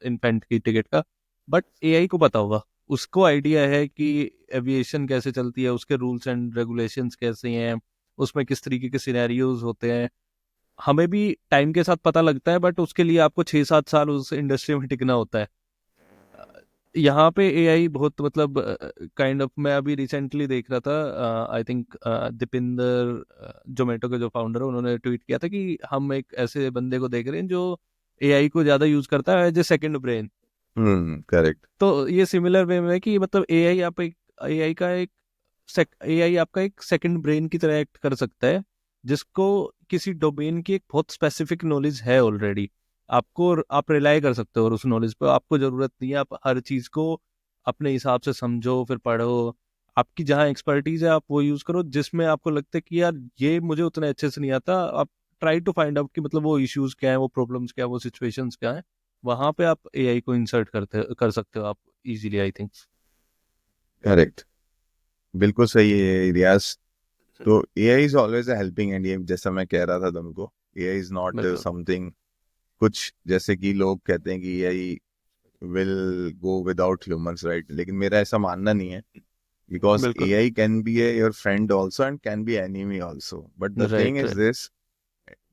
इन्फेंट की टिकट का, बट एआई को पता होगा, उसको आइडिया है कि एविएशन कैसे चलती है, उसके रूल्स एंड रेगुलेशंस कैसे हैं, उसमें किस तरीके के सिनेरियोज होते हैं। हमें भी टाइम के साथ पता लगता है, बट उसके लिए आपको 6-7 साल उस इंडस्ट्री में टिकना होता है। यहाँ पे एआई बहुत मतलब काइंड ऑफ, मैं अभी रिसेंटली देख रहा था, आई थिंक दीपिंदर, जोमेटो के जो फाउंडर है, उन्होंने ट्वीट किया था कि हम एक ऐसे बंदे को देख रहे हैं जो एआई को ज्यादा यूज करता है as a second brain. Correct. तो ये सिमिलर वे में है कि मतलब एआई आप एक एआई का एक एआई आपका एक सेकंड ब्रेन की तरह एक्ट कर सकता है, जिसको किसी डोमेन की एक बहुत स्पेसिफिक नॉलेज है ऑलरेडी। आपको, आप रिलाई कर सकते हो और उस नॉलेज पे, आपको जरूरत नहीं है आप हर चीज को अपने हिसाब से समझो फिर पढ़ो। आपकी जहाँ एक्सपर्टीज है आप वो यूज करो, जिसमें आपको लगता है कि यार ये मुझे उतने अच्छे से नहीं आता, आप ट्राई टू फाइंड आउट कि मतलब वो इश्यूज क्या है, वो प्रॉब्लम्स क्या है, वो सिचुएशंस क्या है, वहां पे आप एआई को इंसर्ट कर सकते हो आप इजीली, आई थिंक। करेक्ट, बिल्कुल सही है रियाज। तो AI is always a helping hand, ये जैसा मैं कह रहा था तुमको, एआई इज नॉट समथिंग, कुछ जैसे कि लोग कहते हैं कि AI will go without humans, right, लेकिन मेरा ऐसा मानना नहीं है, because AI can be your friend also and can be enemy also, but the thing is this,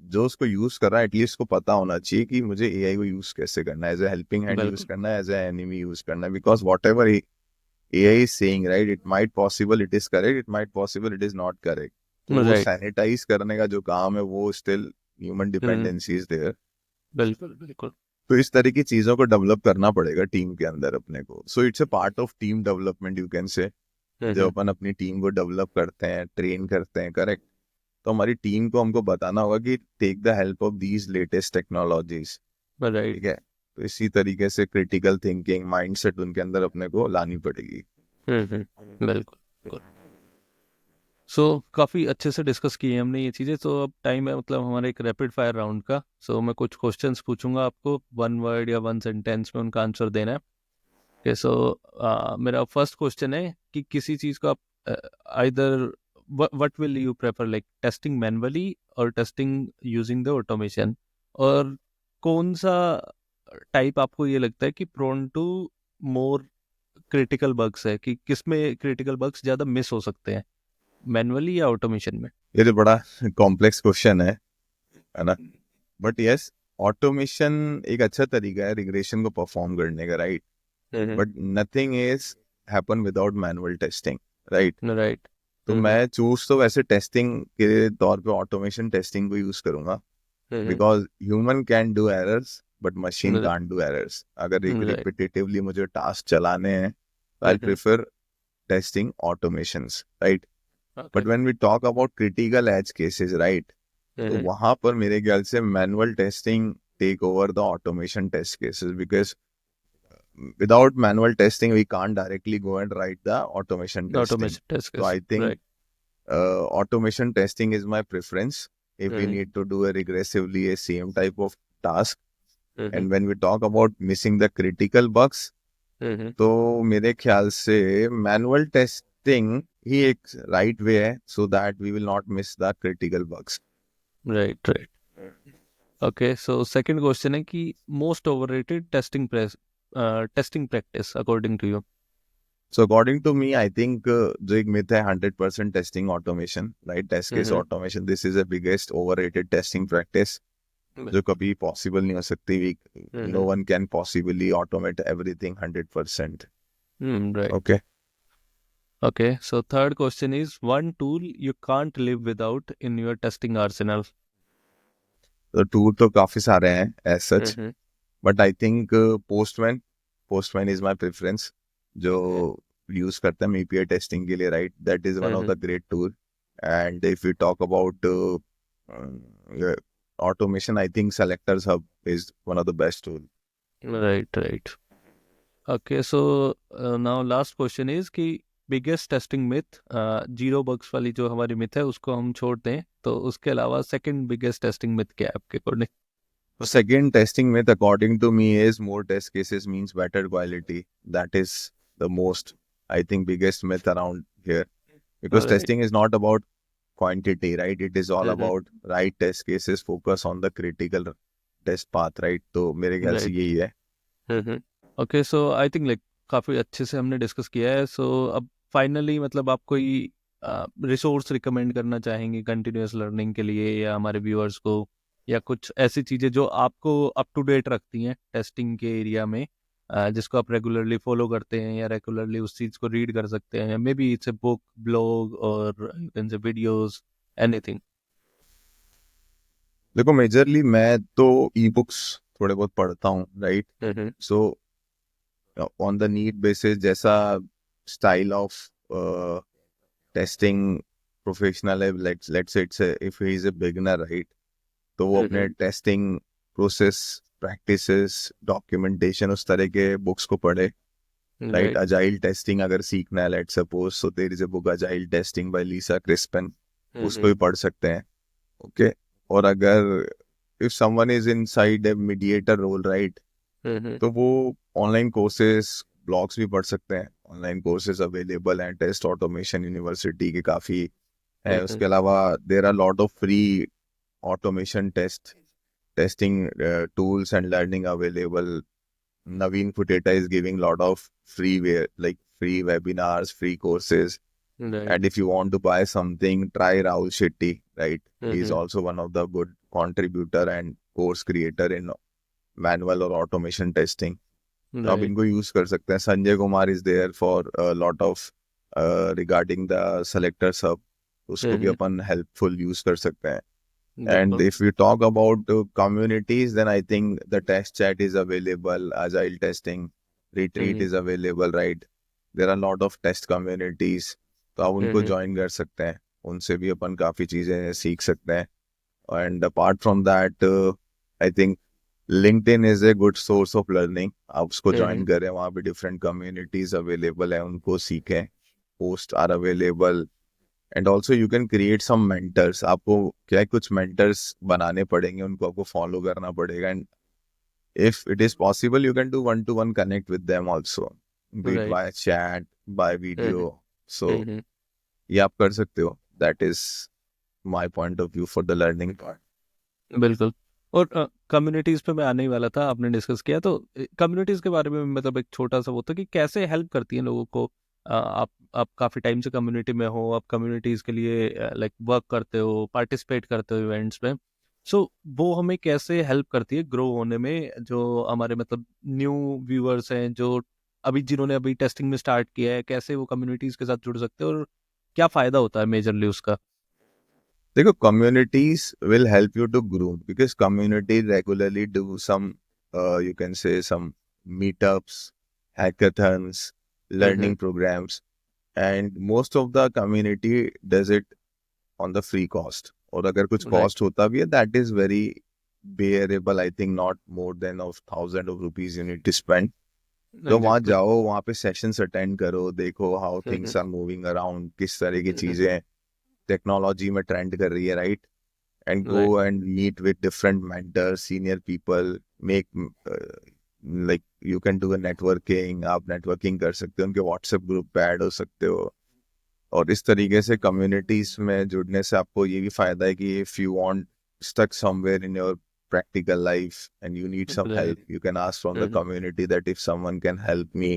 जो उसको यूज कर रहा है एटलीस्ट को पता होना चाहिए कि मुझे एआई को यूज कैसे करना है, as a helping hand use करना है, एज ए एनिमी यूज करना है, because whatever AI is saying, right, it might possible it is correct, it might possible it is not correct, तो वो सैनिटाइज करने का जो काम है वो still human dependency is there. बिल्कुल बिल्कुल। तो इस तरह की चीजों को डेवलप करना पड़ेगा टीम के अंदर अपने को. So it's a part of team development you can say. जब अपन अपनी टीम को डेवलप करते हैं, ट्रेन करते हैं, करेक्ट, तो हमारी टीम को हमको बताना होगा कि take the help of these latest technologies. Right. ठीक है. तो इसी तरीके से क्रिटिकल थिंकिंग माइंडसेट उनके अंदर अपने को लानी पड़ेगी. बिल्कुल. सो काफ़ी अच्छे से डिस्कस किए हमने ये चीज़ें. तो अब टाइम है मतलब हमारे एक रैपिड फायर राउंड का. सो मैं कुछ क्वेश्चंस पूछूंगा आपको, वन वर्ड या वन सेंटेंस में उनका आंसर देना है. ओके. सो मेरा फर्स्ट क्वेश्चन है कि किसी चीज़ को आप either what will you prefer, like testing manually और टेस्टिंग यूजिंग द ऑटोमेशन, और कौन सा टाइप आपको ये लगता है कि prone to more critical bugs है, कि किसमें क्रिटिकल बग्स ज़्यादा मिस हो सकते हैं, मैनुअली या ऑटोमेशन में? ये तो बड़ा कॉम्प्लेक्स क्वेश्चन है ना. बट यस, ऑटोमेशन एक अच्छा तरीका है रिग्रेशन को परफॉर्म करने का, right. But nothing is happen without manual testing, right. Right. तो मैं चूज तो वैसे टेस्टिंग के तौर पे ऑटोमेशन टेस्टिंग को यूज करूंगा, because human can do errors but machine can't do errors. अगर रिपीटेटिवली मुझे टास्क चलाने हैं, I prefer testing automations, right. But when we talk about critical edge cases, right, तो वहां पर मेरे ख्याल से manual testing take over the automation test cases, because without manual testing we can't directly go and write the automation testing. So I think automation testing is my preference if we need to do a regressively a same type of task. And when we talk about missing the critical bugs, तो मेरे ख्याल से manual testing ही एक right way है, so that we will not miss the critical bugs. Right. Okay, so second question है कि most overrated testing practice according to you? So according to me, I think जो एक myth है 100% testing automation, right? Test case automation. This is the biggest overrated testing practice जो कभी possible नहीं हो सकती. No one can possibly automate everything 100%. Right. Okay. Okay, so third question is one tool you can't live without in your testing arsenal. तो tool तो काफी सारे हैं as such, but I think Postman is my preference. जो यूज करते हैं API टेस्टिंग के लिए, right. That is one of the great tool. And if you talk about automation, I think Selectors Hub is one of the best tool. Right. Okay, so now last question is कि biggest testing myth, zero bugs वाली जो हमारी myth है उसको हम छोड़ दें, तो उसके अलावा second biggest testing myth क्या है आपके according? The second testing myth according to me is more test cases means better quality. That is the most, I think, biggest myth around here, because testing is not about quantity, right? It is all about right test cases, focus on the critical test path, right? तो मेरे ख्याल से यही है. Okay, so I think like काफ़ी अच्छे से हमने डिस्कस किया है. So अब फाइनली मतलब आप कोई रिसोर्स रिकमेंड करना चाहेंगे कंटिन्यूस लर्निंग के लिए या हमारे व्यूअर्स को, या कुछ ऐसी चीज़ें जो आपको अप टू डेट रखती हैं टेस्टिंग के एरिया में, जिसको आप रेगुलरली फॉलो करते हैं या रेगुलरली उस चीज़ को रीड कर सकते हैं, may be it's a book, blog और वीडियोस, एनीथिंग? देखो, मेजरली मैं तो ई बुक्स थोड़े बहुत पढ़ता हूँ, right. So on the need basis, जैसा स्टाइल ऑफ टेस्टिंग प्रोफेशनल है, let's say it's if he is a beginner, right, तो वो अपने टेस्टिंग प्रोसेस, प्रैक्टिसेस, डॉक्यूमेंटेशन, उस तरह के बुक्स को पढ़े, राइट. अजाइल टेस्टिंग अगर सीखना है, let's suppose, so there is a book agile testing by Lisa Crispin, उसको भी पढ़ सकते हैं. ओके. और अगर if someone is inside a mediator role, right, तो वो ऑनलाइन कोर्सेस, ब्लॉग्स भी पढ़ सकते हैं. ऑनलाइन कोर्सेज अवेलेबल हैं, टेस्ट ऑटोमेशन यूनिवर्सिटी के काफी है. उसके अलावा there are lot of free automation testing tools and learning available. Naveen Futeta is giving lot of free webinars, free courses. Right. And if you want to buy something, try Rahul Shetty, right? He is also one of the good contributor and course creator in manual or automation testing. तो आप इनको यूज कर सकते हैं. Sanjay Kumar is there for a lot of regarding the Selectors Hub. उसको भी अपन हेल्पफुल यूज कर सकते हैं. And बिल्कुल। if we talk about communities, then I think the test chat is available, agile testing, retreat hmm. is available, right? There are a lot of test communities. तो आप उनको हम्म। ज्वाइन कर सकते हैं, उनसे भी अपन काफ़ी चीज़ें सीख सकते हैं. And apart from that, I think LinkedIn is a good source of learning. आप उसको ज्वाइन हम्म। करें, वहाँ पे different communities available है, उनको सीखें. Posts are available. And also you can create some mentors. आपको क्या है, कुछ मेंटर्स बनाने पड़ेंगे, उनको आपको फॉलो करना पड़ेगा. And if it is possible, you can do one to one connect with them also, beat right. By chat, by video. Hmm. So hmm. ये आप कर सकते हो. That is my point of view for the learning part. बिल्कुल। और कम्युनिटीज पे मैं आने ही वाला था, आपने डिस्कस किया तो कम्युनिटीज के बारे में मतलब एक छोटा सा वो था कि कैसे हेल्प करती हैं लोगों को। आप काफ़ी टाइम से कम्युनिटी में हो, आप कम्युनिटीज के लिए लाइक वर्क करते हो, पार्टिसिपेट करते हो इवेंट्स में। सो वो हमें कैसे हेल्प करती है ग्रो होने में, जो हमारे मतलब न्यू व्यूअर्स हैं जो अभी जिन्होंने अभी टेस्टिंग में स्टार्ट किया है, कैसे वो कम्युनिटीज के साथ जुड़ सकते हैं और क्या फ़ायदा होता है मेजरली उसका। देखो, communities will help you to grow because community regularly do some, you can say some meetups, hackathons, hmm. learning programs, and most of the community does it on the free cost. और अगर कुछ राइट। cost होता भी है, that is very bearable. I think not more than of thousand of rupees you need to spend. तो वहाँ एग्जैक्टली। जाओ, वहाँ पे सेशंस अटेंड करो, देखो how things are moving around, किस तरह की चीजें टेक्नोलॉजी में ट्रेंड कर रही है, right? And go right. and meet with different mentors, senior people, make like you can do a networking. आप networking कर सकते हो, उनके WhatsApp ग्रुप पे ऐड हो सकते हो. और इस तरीके से कम्युनिटीज में जुड़ने से आपको ये भी फायदा है कि if you want stuck somewhere in your practical life and you need some help, right. you can ask from the community that if someone can help me.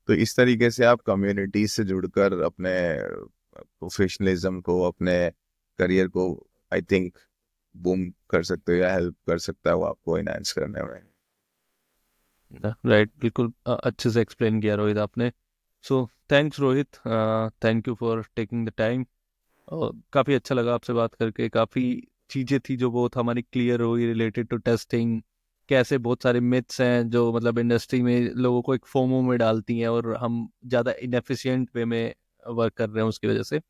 तो इस तरीके से आप कम्युनिटी से जुड़कर अपने प्रोफेशनलिज्म को, अपने करियर को, आई थिंक बूम कर सकते हो, या हेल्प कर सकता है वो आपको इनहांस करने में. राइट। बिल्कुल अच्छे से एक्सप्लेन किया रोहित आपने। So thanks Rohit, thank you for taking the time. काफ़ी अच्छा लगा आपसे बात करके, काफ़ी चीज़ें थी जो बहुत हमारी क्लियर हुई रिलेटेड टू टेस्टिंग। कैसे बहुत सारे मिथ्स हैं जो मतलब इंडस्ट्री में लोगों को एक फोमो में डालती हैं और हम ज़्यादा इनएफिशिएंट वे में वर्क कर रहे हैं उसकी वजह से।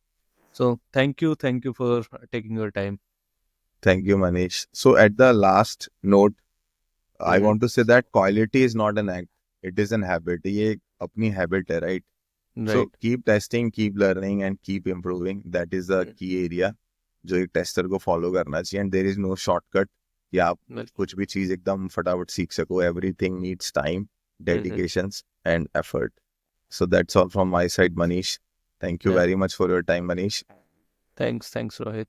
So thank you for taking your time. Thank you Manish. So at the last note, I want to say that quality is not an act, it is an habit. ये एक अपनी हैबिट है, right? So right. keep testing, keep learning and keep improving. That is the key area जो एक टेस्टर को फॉलो करना चाहिए. And there is no shortcut कि आप कुछ भी चीज एकदम फटाफट सीख सको. Everything needs time, dedications and effort. So that's all from my side, Manish. Thank you very much for your time, Manish. Thanks Rohit.